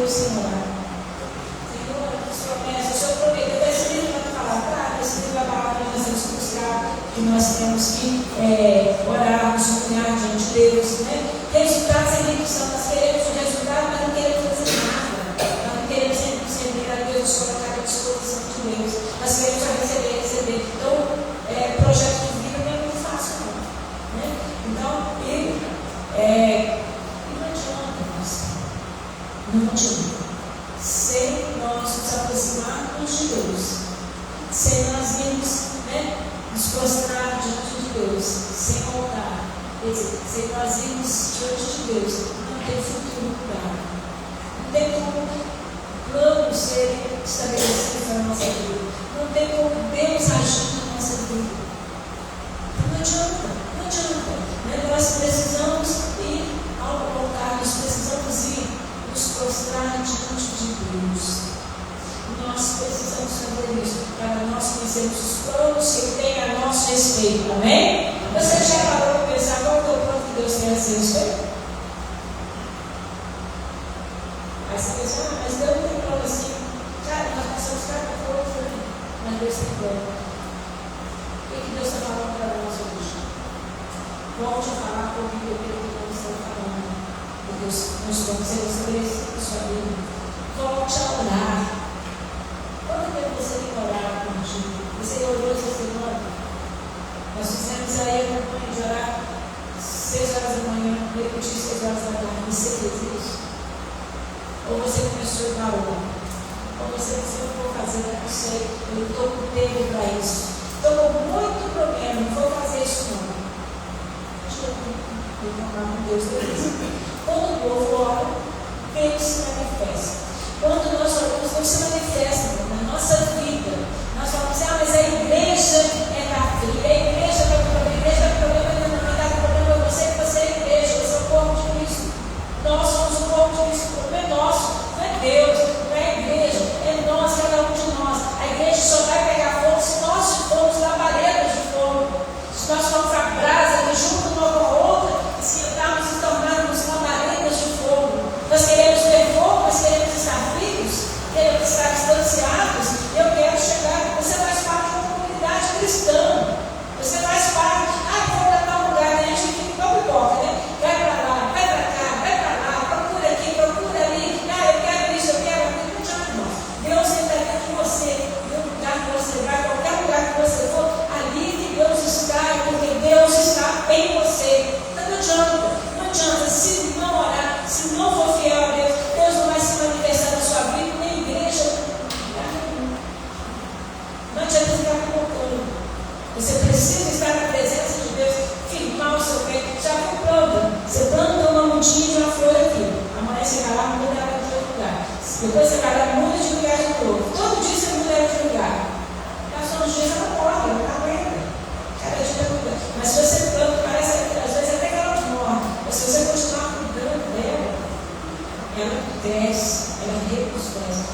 Deus sem orar. Senhor, as promessas, o Senhor prometeu, esse livro vai falar, tá? Esse livro vai falar que nós temos que buscar, que nós temos que orar, nos humilhar diante de Deus, né? Resultados em redução, nós queremos o resultado, mas não queremos fazer nada. Nós não queremos servir a Deus, colocar à disposição de Deus. Nós queremos só receber. Então, projeto de vida não é muito fácil, não. Né? Então, não adianta nós. Não adianta. Sem nós nos aproximarmos de Deus, sem nós irmos, né, nos prostrar diante de Deus, sem voltar, quer dizer, sem nós irmos diante de Deus, não tem futuro lugar. Não tem como planos serem estabelecidos na nossa vida. Não tem como Deus agir na nossa vida. Não adianta. Né? Nós precisamos ir ao altar, nós precisamos ir nos prostrar diante de Deus. Nós precisamos fazer isso para nós conhecermos os planos que Ele tem a nosso respeito. Amém? Você já parou para pensar qual é o plano que Deus tem a seu respeito? Aí você pensa, mas Deus não tem plano assim. Cara, nós passamos cada coisa, mas Deus tem plano. O que Deus está falando para nós hoje? Volte a falar comigo aquilo que nós estamos falando. Porque nós vamos ser estabelecidos na sua vida. Volte a orar. Quanto tempo você tem que orar contigo? Você orou essa semana? Nós fizemos aí a campanha de orar 6 horas da manhã, repetir 6 horas da tarde. Você fez isso? Ou você começou a orar? Ou você disse, eu vou fazer, não sei, eu estou com tempo para isso. Estou com muito problema, não vou fazer isso não. Eu vou falar com Deus deles. Quando o povo ora, Deus se manifesta. Quando nós oramos, Deus se manifesta na nossa vida. Nós falamos, mas a igreja é da fria, a igreja está com problema, a igreja está com problema, não está com problema, você é a igreja, você é o corpo de Cristo. Nós somos o corpo de Cristo, o problema é nosso, não é Deus, não é a igreja, é nós, cada um de nós. A igreja só vai pegar fogo se nós formos labaredas de fogo, se nós formos a brasa que junto uma com a outra, esquentarmos e tornarmos labaredas de fogo. Nós queremos ver fogo, nós queremos estar vivos, queremos estar distanciados. Eu quero chegar. Você faz parte de uma comunidade cristã. Você faz parte. Vou para tal lugar, né? A gente fica igual pipoca, né? Vai para lá, vai para cá, vai para lá, procura aqui, procura ali. Eu quero isso, eu quero aquilo. Não adianta, irmão. Deus entra dentro de você, no lugar que você vai, qualquer lugar que você for, ali que Deus está, porque Deus está em você. Então não adianta. Se não orar, se não for fiel a Deus, Deus não vai se manifestar na sua vida, nem a igreja. Não adianta ficar colocando. Você precisa estar na presença de Deus, firmar o seu pé. Já foi planta. Você planta uma montinha de uma flor aqui. Amanhã você vai lá e muda ela de outro lugar. Depois você vai lá e muda de lugar de novo. Todo dia você muda ela de lugar. Passou uns dias ela morre, ela não aguenta. Cada dia muda. Mas se você planta, parece que às vezes até que ela morre. Mas se você continuar cuidando dela, ela cresce, ela reproduz,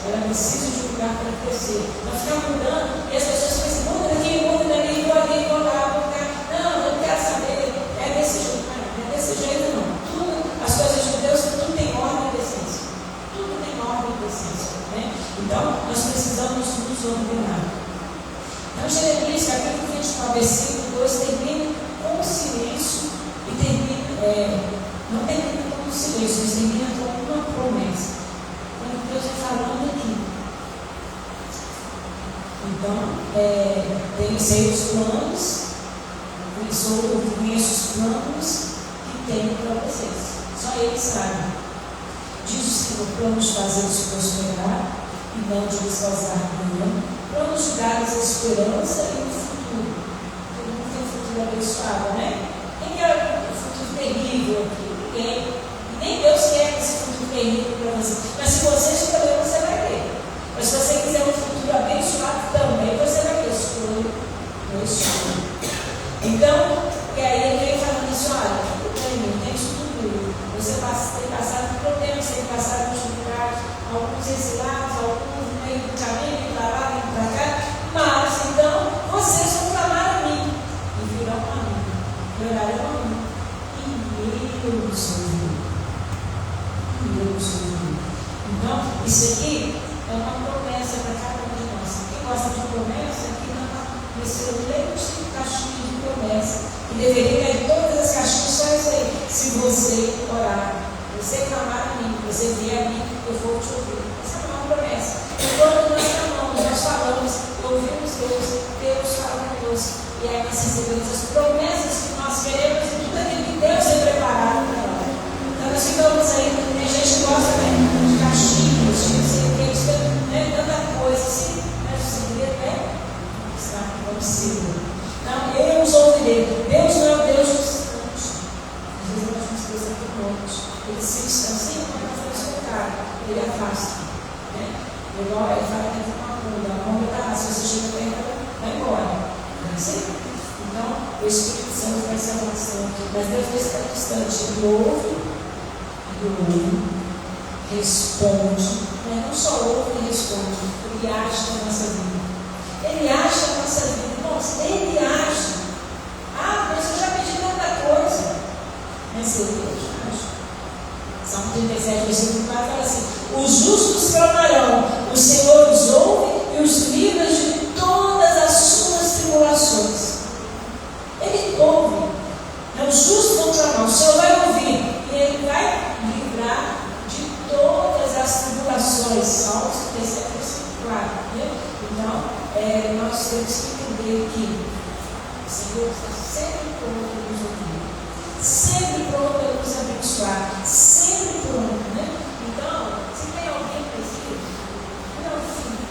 ela precisa de um lugar para crescer. Nós ficamos mudando e as pessoas pensam, muda daqui, muda dali, vou aqui, vou lá, vou cá. Não, eu não quero saber. É desse jeito, não é desse jeito não. Tudo, as coisas de Deus, tudo tem ordem e decência. Tudo tem ordem e decência. Né? Então, nós precisamos nos ordenar. Então, Jeremias, capítulo 29, versículo 2, termina com o silêncio e termina, não termina com o silêncio, mas termina com uma promessa. Quando Deus está falando aqui. Então, sei os planos, conheço os planos que tenho para vocês. Só Ele sabe. Diz que o plano de fazê-los prosperar e não de lhes causar ruína. Planos de dar-lhes a esperança e o futuro. Todo mundo tem um futuro abençoado, né? Quem quer um futuro terrível aqui? Ninguém. E nem Deus quer esse futuro terrível para você. Mas se você escolher, você vai ter. Mas se você quiser um futuro abençoado também, você vai ter. Escolha. Então, e aí ele vem falando isso, olha, tem isso tudo. Você tem passado por problemas, tem passado por dificuldades, alguns exilados, alguns no meio do caminho, para lá, para cá. Mas, então, vocês vão clamar a mim e virão a mim, e orarão a mim. E eu os ouvirei. Então, Isso aqui é uma promessa para cada um de nós. Quem gosta de promessa, aqui não recebeu leite de caixinha de promessa. E deveria ter todas as caixinhas só isso aí. Se você orar, você clamar a mim, você vier a mim, eu vou te ouvir. Essa é uma promessa. E quando nós clamamos, nós falamos, ouvimos Deus, Deus fala conosco. E aí nós recebemos as promessas que nós queremos e tudo aquilo que Deus tem preparado para nós. Então nós ficamos aí, tem gente que gosta de caixinhas, de não sei o que, de tanta coisa assim, mas o segredo é estar consigo. Não, eu os ouvirei. Deus não é o Deus distante. Às vezes nós vamos Deus aqui longe. Ele se distancia, mas nós vamos tocar. Ele afasta. Ele fala que tem uma cura, a mão está lá. Se você chega perto, vai embora. Então, o Espírito Santo vai se avançando, mas Deus não está distante. Ele ouve, responde, mas não só ouve e responde, ele age na nossa vida. Ele age na nossa vida, irmãos, ele age. Ah, mas eu já pedi tanta coisa. Mas ele age. Salmo 37, versículo 4 fala assim: os justos clamarão, o Senhor os ouve e os livra de todas as suas tribulações. Ele ouve. Os justos vão clamar, o Senhor vai ouvir e Ele vai livrar de todas as tribulações. Salmo 37, versículo 4. Então, nós temos que entender que o Senhor está sempre pronto a nos ouvir, sempre pronto a nos abençoar, sempre pronto, né? Então, se tem alguém presente, não, filho,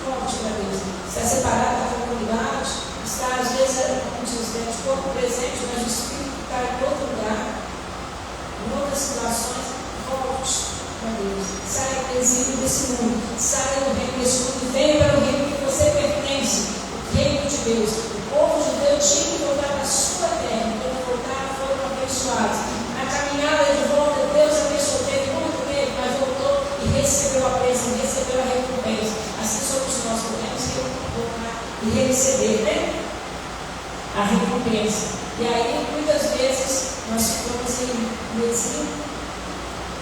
volte para Deus. Está separado da comunidade, está às vezes, como diz o corpo presente, mas o Espírito está em outro lugar, em outras situações. Volte para Deus. Saia do exílio desse mundo, saia do reino desse mundo e venha para o reino que você pertence, o reino de Deus. O povo judeu tinha que voltar para a sua terra, quando voltaram foram abençoados. Na caminhada de volta, Deus abençoou, teve muito medo, mas voltou e recebeu a bênção, recebeu a recompensa. Assim somos nós, podemos voltar e receber, né? A recompensa. E aí, muitas vezes, nós ficamos em exílio,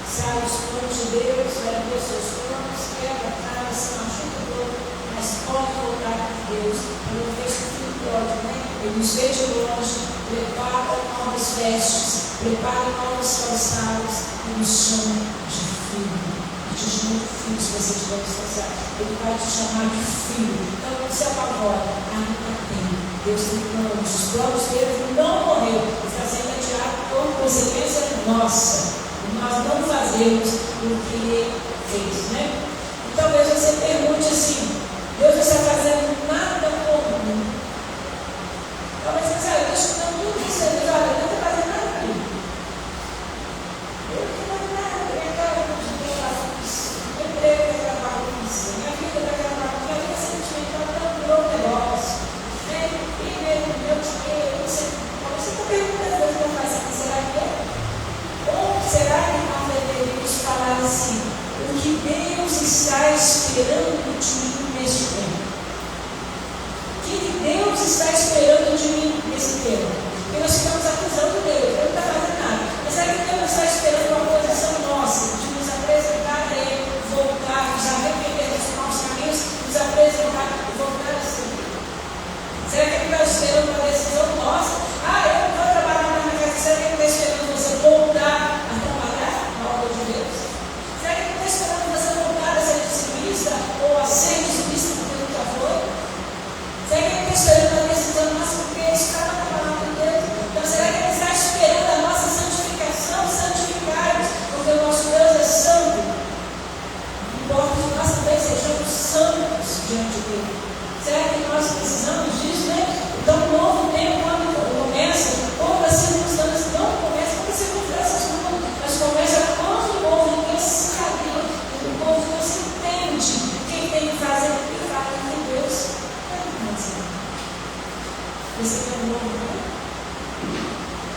sai os planos de Deus, vai ver seus planos, quebra a cara, se machuca todo, mas pode voltar com Deus. Ele fez com o filho pródigo, né? Ele nos vê de longe, prepara novas vestes, prepara novos calçados e nos chama de filho. E te chama de filho se você estiver distanciado. Ele vai te chamar de filho. Então não se apavora, ainda tem. Deus tem planos, os planos dele não morreu, está sendo adiado por consequência nossa. E nós não fazemos o que ele fez, né? E talvez você pergunte assim: Deus não está fazendo nada por mim. Talvez você saiba, Deus está tudo isso, Deus, olha, não está fazendo nada por mim. Eu não estou fazendo nada, minha casa não está fazendo isso, meu emprego está fazendo isso, minha vida está fazendo isso, minha vida sentimental não virou um negócio. E meu dinheiro, você está perguntando, Deus não faz assim, será que é? Ou será que nós deveríamos falar assim: o que Deus está esperando de mim neste tempo? O que Deus está esperando de mim nesse tempo? Porque nós ficamos acusando Deus, Deus não está fazendo nada. Mas será que Deus está esperando uma posição nossa, de nos apresentar a Ele, voltar, nos arrepender dos nossos caminhos, nos apresentar e voltar a seguir? Será que Ele está esperando uma decisão nossa? Ah, eu não vou trabalhar mais na casa. Será que Ele está esperando você voltar a trabalhar na obra de Deus? Será que Ele está esperando você voltar a ser dizimista ou a ser dizimista porque nunca foi? Será que Ele está esperando uma decisão nossa porque Ele está na palavra de Deus? Então será que Ele está esperando a nossa santificação, santificar-nos, porque o nosso Deus é santo? Não importa que nós também sejamos santos diante dele. Será que nós precisamos disso, né? Então, o novo tempo, quando começa, outras circunstâncias não começam, porque circunstâncias não, mas começa quando o povo não sabe, o povo não se entende quem tem que fazer o que faz em Deus. Você quer um novo tempo?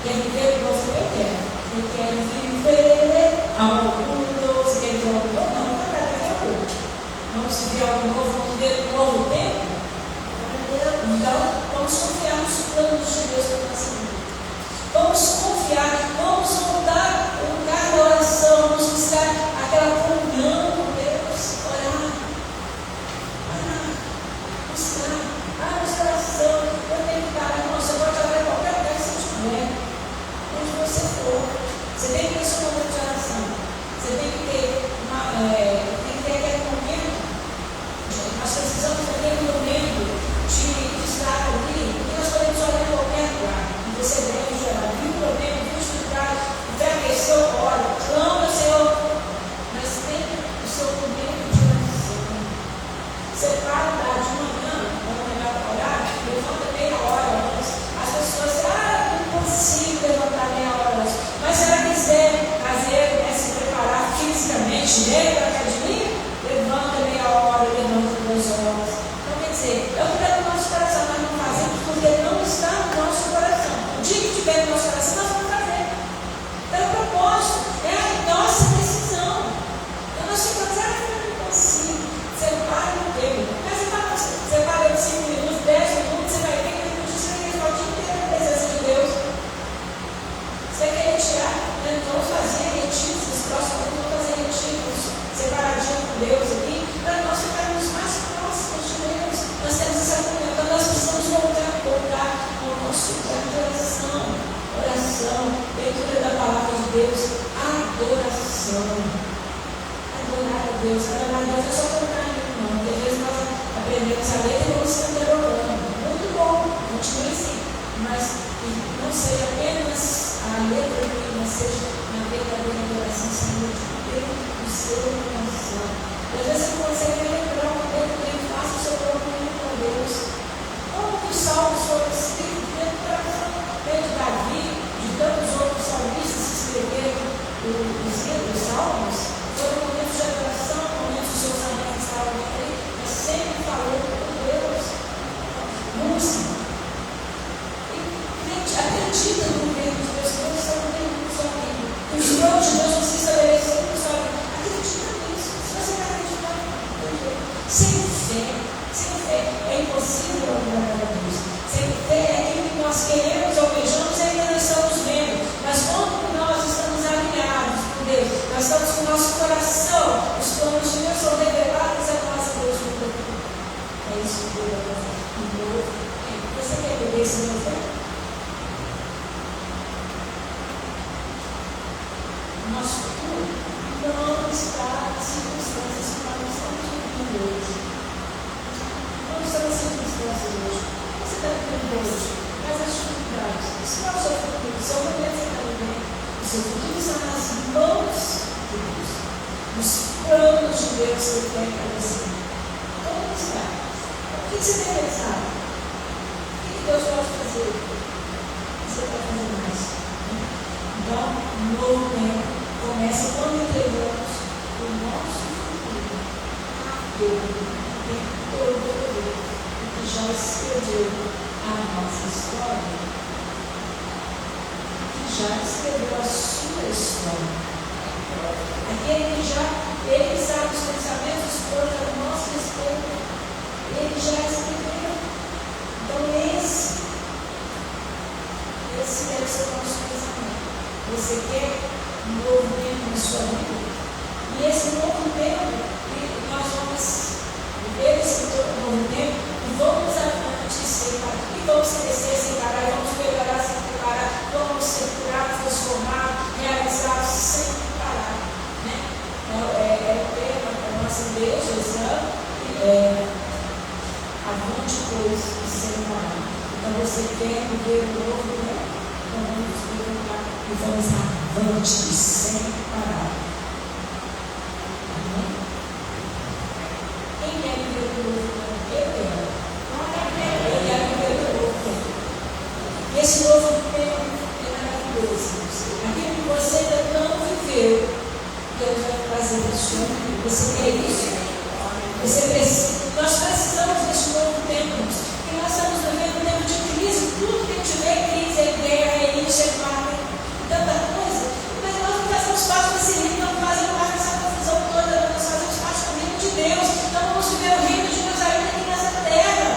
Quer viver o novo eu quero. Eu quero viver algo novo. Você quer viver algo novo? Não, não vai daqui a pouco. Vamos viver algo novo, vamos viver um novo tempo? Então, vamos confiar nos planos de Deus para a nossa vida. Vamos confiar, vamos voltar ao lugar da oração, vamos buscar aquela comunhão com Deus. na academia, levanta meia hora, levanta 2 horas. Então, quer dizer, é o que está no nosso coração, nós não fazemos porque não está no nosso coração. O dia que tiver no nosso coração, nós vamos fazer. Então, o propósito é a nossa decisão. Então, nós ficamos, eu não consigo. Você para no tempo. Mas você para 5 minutos, 10 minutos, você vai ver que ele diz que ele pode ter a presença de Deus. Você quer retirar? Vamos fazer retiros, nos próximos anos vamos fazer retiros, separadinho com Deus aqui, para nós ficarmos mais próximos de Deus. Nós temos essa comunhão, então nós precisamos voltar ao nosso lugar de oração, leitura da palavra de Deus, adoração. Adorar a Deus, adorar a Deus é só cantar, não, porque às vezes nós aprendemos a letra e vamos cantarolando. Muito bom, continue assim, mas não seja apenas a letra do hino, seja na verdadeira adoração, Senhor, dentro do seu coração. Às vezes você não consegue lembrar uma letra que ele faça o seu próprio hino com Deus. Como que os salmos foram escritos dentro do coração? Desde Davi, de tantos outros salmistas que escreveram os salmos, foram momentos de adoração, momentos de seus amigos que estavam ali, mas sempre falou com Deus. Música. Acredita no reino de Deus, que Deus está no reino do seu amigo. Os dons de Deus não se estabeleceram no seu amigo. Acredita nisso. Se você não acreditar, sem fé é impossível agradar a Deus. Sem fé é aquilo que nós queremos, almejamos e ainda não estamos vendo. Mas quando nós estamos alinhados com Deus, nós estamos com o nosso coração, os planos de Deus são revelados a nós, Deus no futuro. É isso que Deus vai fazer. Você quer beber esse meu fé? Nosso futuro não está nas circunstâncias que nós estamos vivendo hoje. Não estão nas circunstâncias hoje. Você está vivendo hoje, mas as dificuldades. Isso não é o seu futuro, o seu momento você está vivendo. O seu futuro está nas mãos de Deus, nos planos de Deus que Ele tem para você. Como está? O que você tem pensado? O que Deus pode fazer? O que você pode fazer mais? Então, um novo tempo começa quando entregamos o nosso futuro a Deus, que tem todo o poder, e que já escreveu a nossa história, que já escreveu a sua história. Aquele que ele sabe os pensamentos todos a nosso respeito, ele já escreveu. Então esse deve ser o nosso pensamento. Você quer um novo tempo na sua vida? E esse novo tempo, nós vamos viver esse novo tempo e vamos avante sem parar. E vamos crescer sem parar, e vamos melhorar sem parar, vamos ser curados, transformados, realizados sem parar. Né? É o tema da nossa igreja esse ano. Avante coisas sem parar. Então você quer viver o novo tempo? Então vamos levantar e vamos avante sem parar. Amém? Quem quer viver o novo tempo? Eu quero. Eu quero viver o novo tempo. E esse novo tempo é maravilhoso. Aquilo que você ainda não viveu, Deus vai trazer para o seu vida. Você quer isso? Você precisa. Nós precisamos desse novo tempo. Porque nós estamos vivendo um tempo de crise. Tudo que tiver crise é guerra, é isso, é guarda, tanta coisa. Mas nós não fazemos parte desse reino, não fazemos parte dessa confusão toda. Nós fazemos parte do reino de Deus. Então vamos viver o reino de Deus ainda aqui nessa terra.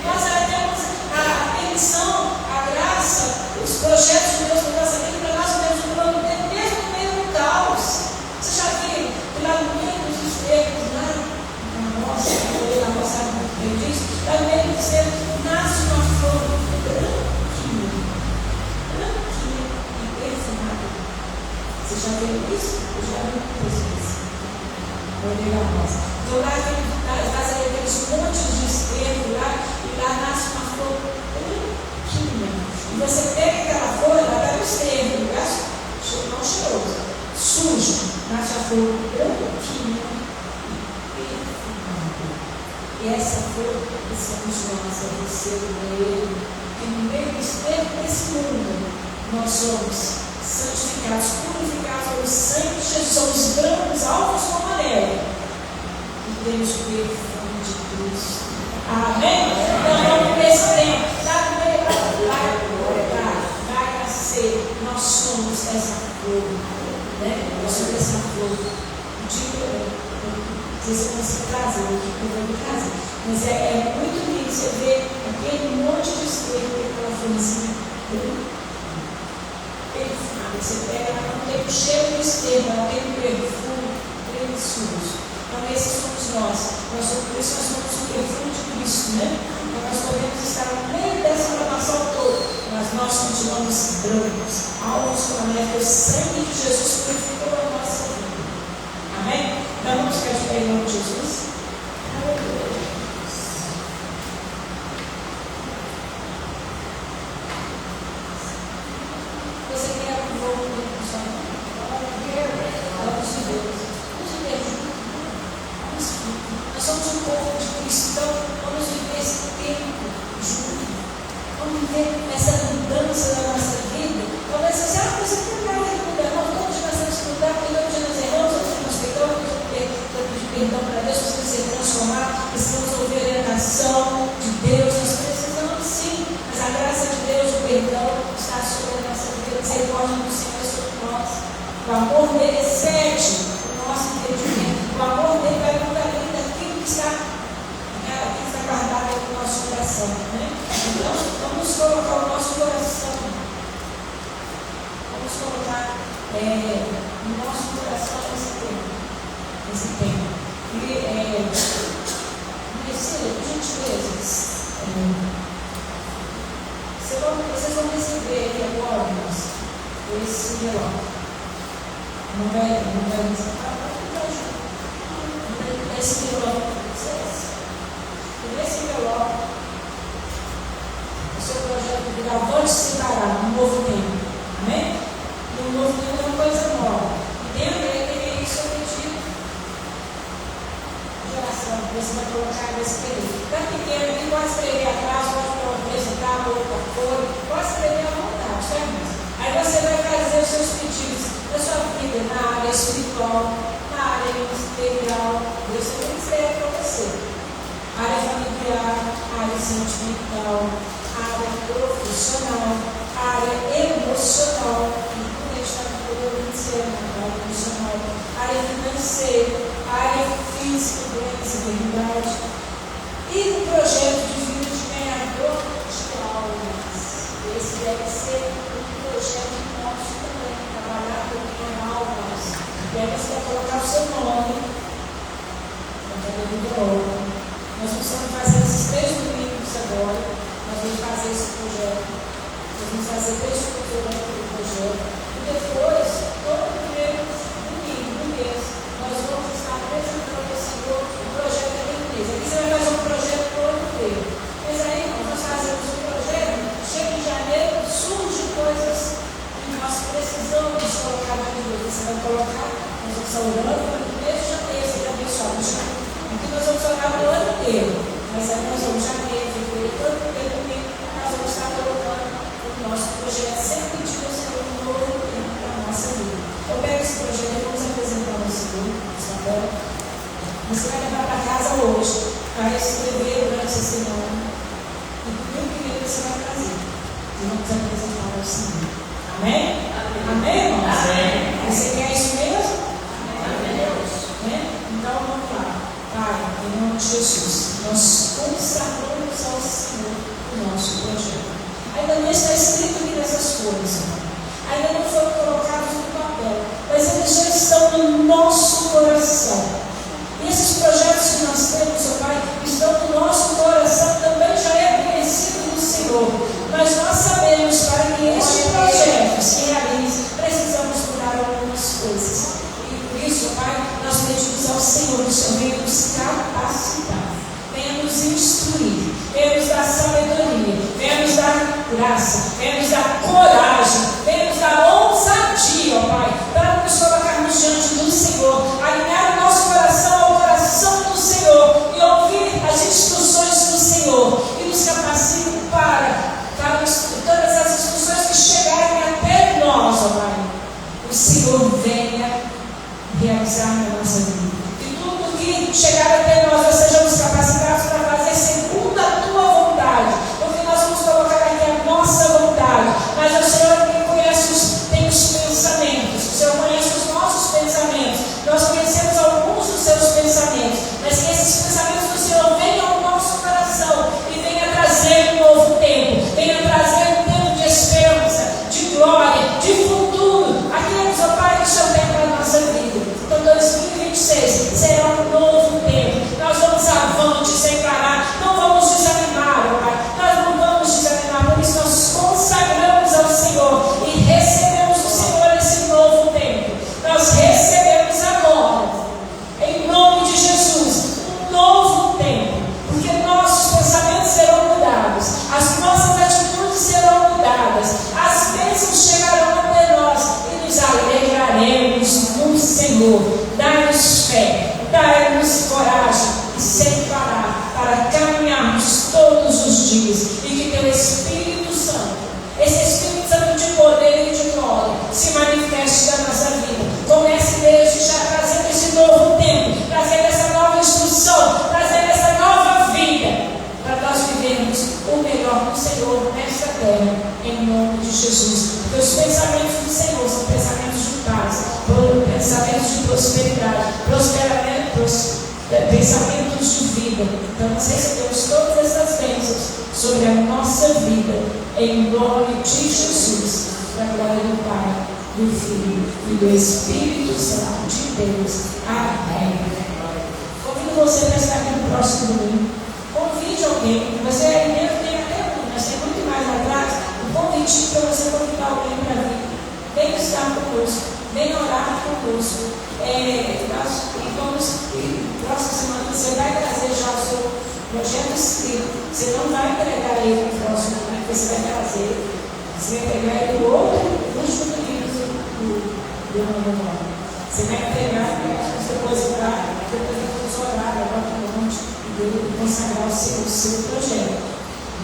Nós temos a permissão, a graça, os projetos de Deus para nossa vida, para nós vivermos um plano de Deus, mesmo no meio do caos. Você já viu? Lá no meio dos desterros, lá na nossa diz, lá no meio dos desterros, nasce uma flor branquinha e perfumada. Você já viu isso? Eu já vi isso. Vou ligar a nossa. Então lá faz aqueles montes de esterro lá, e lá nasce uma flor branquinha. E você pega aquela flor, ela está no esterro, lugar não cheiroso, sujo, nasce a flor branquinha e perfumada. E essa flor que somos nós, é você, eu, que no meio do esterro desse mundo, nós somos santificados, purificados pelo sangue de Jesus, somos brancos, alvos como a nele e temos o perfume de Cristo. Amém? Então vamos nesse tempo. Vai nascer. Nós somos essa flor. Né? Nós somos essa flor. Não sei se eu consigo trazer aqui, porque eu vou me trazer. Mas é muito lindo você ver aquele monte de estrela que aquela florzinha perfumada. Você pega, ela não tem o cheiro de estrela, ela tem um perfume precioso. Então, esses somos nós. Por isso nós somos o perfume de Cristo, né? Então, nós podemos estar no meio dessa renovação toda, mas nós continuamos brancos, alvos com a neve. O sangue de Jesus purificou a nossa vida. Amém? Então, vamos ficar de pé em nome de Jesus. Você quer um novo tempo no seu nome? Vamos de Deus. Vamos de Deus. Nós somos um povo de Cristo, então vamos viver esse tempo junto. Vamos viver essa mudança da nossa vida. Talvez você seja uma coisa que não vai mudar. Todos nós temos que mudar, porque todos nós erramos, todos nós pecamos, pedir perdão para Deus, precisamos ser transformados, precisamos ouvir a orientação de Deus, nós precisamos sim, mas a graça de Deus, o perdão está sobre a nossa vida, a misericórdia do Senhor é sobre nós. O amor dele excede o nosso entendimento, o amor dele vai mudar além daquilo que está guardado no nosso coração. Né? Então, vamos colocar o nosso coração, vamos colocar no nosso coração esse tempo. E, Priscila, por gentileza, vocês vão receber aqui agora esse envelope. Não vai esse envelope para vocês. E nesse envelope, o seu projeto de vida pode se parar no novo tempo. Amém? No novo tempo é uma coisa nova. E dentro dele tem o seu pedido de oração. Você vai colocar nesse período. Está pequeno, ele pode escrever atrás, pode apresentar outra cor, pode escrever à vontade, certo? Aí você vai fazer os seus pedidos da sua vida na área espiritual, na área ministerial. Deus também escreve para você. Área familiar, área sentimental, área profissional, área emocional, e por isso está na área emocional, área financeira, área física, doença, enfermidade, e o projeto de vida de ganhador de almas. Esse deve ser um projeto nosso também, trabalhar com ganhar almas. E aí você vai colocar o seu nome, nós precisamos fazer esses 3 domingos agora. Nós vamos fazer esse projeto. Nós vamos fazer 3 culturas do projeto. E depois, todo primeiro domingo do mês, nós vamos estar apresentando ao Senhor o projeto daquele mês. Aqui você vai fazer um projeto para o ano inteiro. Mas aí, quando nós fazemos um projeto, chega em janeiro, surgem coisas que nós precisamos colocar na vida. Você vai colocar, nós vamos estar orando no mês de janeiro, você já abençoado. Aqui nós vamos orar o ano inteiro, mas aí nós vamos janeiro, fevereiro, todo domingo, nós vamos estar colocando o nosso projeto, sempre pedindo ao Senhor um novo tempo para a nossa vida. Eu pego esse projeto e vamos apresentar ao Senhor, Isabel. Você vai levar para casa hoje, para escrever durante essa semana, e tudo que você vai trazer, e vamos apresentar ao Senhor. Amém? Amém, irmãos? Amém. Você quer isso mesmo? Amém. Então vamos lá. Pai, em nome de Jesus, nós consagramos ao Senhor o nosso projeto. Ainda não está escrito aqui nessas folhas, ainda não foram colocados no papel, mas eles já estão no nosso coração. E esses projetos que nós temos, ó Pai, estão no nosso coração, também já é conhecido do Senhor. Mas nós sabemos, para que este projeto se realize, precisamos mudar algumas coisas. Isso, Pai, nós pedimos ao Senhor, que o Senhor venha nos capacitar, venha nos instruir, venha nos dar sabedoria, venha nos dar graça, venha nos dar coragem, venha nos dar ousadia, ó Pai, para nos colocarmos diante do Senhor, alinhar o nosso coração ao coração do Senhor e ouvir as instruções do Senhor e nos capacite para todas as instruções que chegarem até nós, ó Pai, o Senhor venha realizar na nossa vida. que chegado até nós sejamos capacitados para fazer segundo a tua vontade, porque nós vamos colocar aqui a nossa vontade, mas o Senhor tem os pensamentos, o Senhor conhece os nossos pensamentos, nós conhecemos alguns dos seus pensamentos, mas que esses pensamentos do Senhor venham ao nosso coração e venham trazer um novo tempo, venham trazer um tempo de esperança, de glória, de futuro, aqueles, ó Pai, que o Senhor tem para a nossa vida. Então 2026 será um novo tempo, nós vamos avante sem parar, não vamos desanimar, ó Pai, nós não vamos desanimar, por isso nós consagramos ao Senhor e recebemos do Senhor esse novo tempo, nós recebemos agora, em nome de Jesus, um novo tempo, porque nossos pensamentos serão mudados, as nossas atitudes serão mudadas, as bênçãos chegarão até nós e nos alegraremos no Senhor. Dai-nos fé, dai-nos coragem e sem parar para caminharmos todos os dias e que teu Espírito Santo, esse Espírito Santo de poder e de glória, se manifeste na nossa vida. Comece desde já trazendo esse novo tempo, trazendo essa nova instrução, trazendo essa nova vida, para nós vivermos o melhor do Senhor nesta terra, em nome de Jesus. Porque os pensamentos do Senhor são pensamentos de paz, pensamentos de prosperidade, pensamentos de vida. Então nós recebemos todas essas bênçãos sobre a nossa vida, em nome de Jesus, para a glória do Pai, do Filho e do Espírito Santo de Deus. Amém. Convido você para estar aqui no próximo domingo. Convide alguém. Você aí mesmo tem até um, mas tem muito mais atrás. Um convite para você convidar alguém para vir. Venha estar conosco, venha orar conosco. Nós vamos, próxima semana você vai trazer já o seu projeto escrito. Você não vai entregar ele no próximo domingo, você vai trazer. Você vai pegar ele do último livro do ano. Você vai pegar, depositar, depois vamos orar agora no monte e consagrar o seu projeto.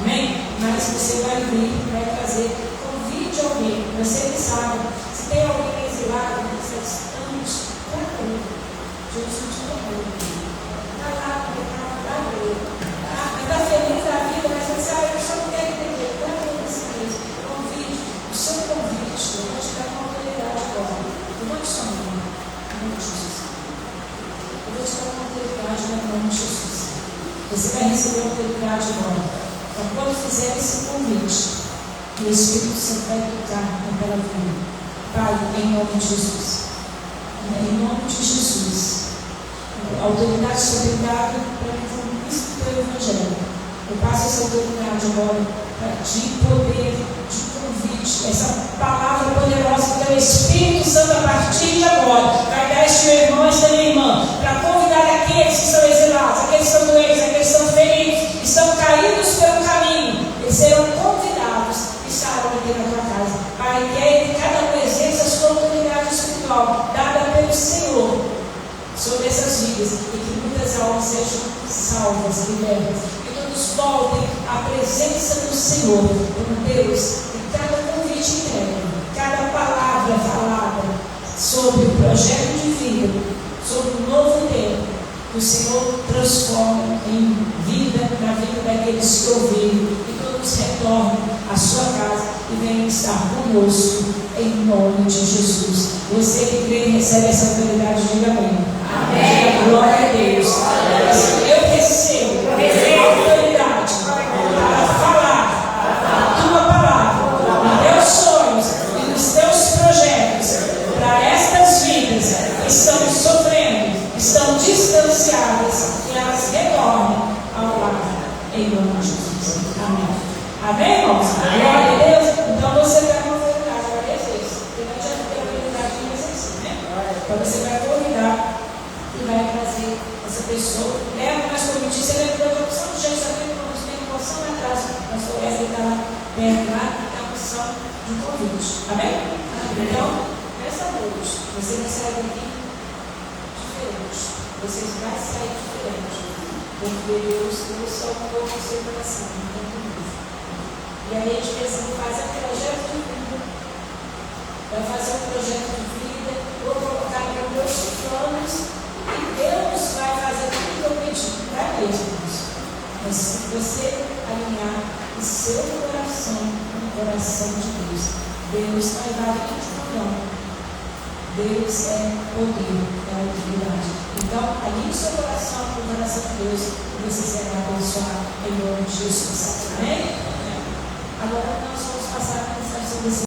Amém? Mas você vai vir, vai trazer, convide alguém, você que sabe, se tem alguém exilado, você estamos tranquilo. Jesus te amou. Está lá, está feliz da vida, mas você sabe, eu só não quero entender. Convide, o seu convite, eu vou te dar uma autoridade agora. Eu vou te chamar, em nome de Jesus. Eu vou te dar uma autoridade em nome de Jesus. Você vai receber a autoridade agora. Então, quando fizer esse convite, o Espírito Santo vai tocar naquela vida. Pai, em nome de Jesus. Em nome de Jesus. A autoridade sobre dada para mim foi isso do teu Evangelho. Eu passo essa autoridade agora de poder, de convite, essa palavra poderosa do teu Espírito Santo a partir de agora. Vai dar este meu irmão, esta minha irmã, para convidar aqueles que são exilados, aqueles que estão doentes, aqueles que estão feridos, estão caídos pelo caminho. Eles serão convidados e estarão aqui na tua casa. Pai, que é em cada presença a sua autoridade espiritual, dada pelo Senhor, sobre essas vidas, e que muitas almas sejam salvas, libertas, que todos voltem à presença do Senhor, como Deus, e cada convite entregue, cada palavra falada sobre o projeto de vida, sobre o novo tempo, que o Senhor transforma em vida na vida daqueles que ouviram, e todos retornem à sua casa e venham estar conosco, em nome de Jesus. Você que crê e recebe essa autoridade, diga amém. Amém. Glória a Deus. Eu recebo a autoridade para falar a tua palavra, nos teus sonhos e nos teus projetos, para estas vidas que estão sofrendo, estão distanciadas, que elas retornem ao lar, em nome de Jesus. Amém. Amém, irmãos? Glória a Deus. Então você vai uma autoridade várias vezes, porque nós já temos a autoridade de exercício, né? Então você vai convidar e vai trazer essa pessoa. Leva mais como eu disse, ele é a opção do jeito que nós temos uma opção atrás. A pastor Wesley está lá perto, lá, é a opção de convite. Amém? Então, nessa noite, você vai sair daqui diferente. Você vai sair diferente. Porque Deus salvou o seu coração. E aí a gente pensa em fazer um projeto de vida. Vai fazer um projeto de vida, vou colocar nos meus planos e Deus vai fazer Deus não invade não. Deus é poder, é autoridade. Então, alinhe o seu coração com o coração de Deus e você será abençoado em nome de Jesus. Amém? Agora,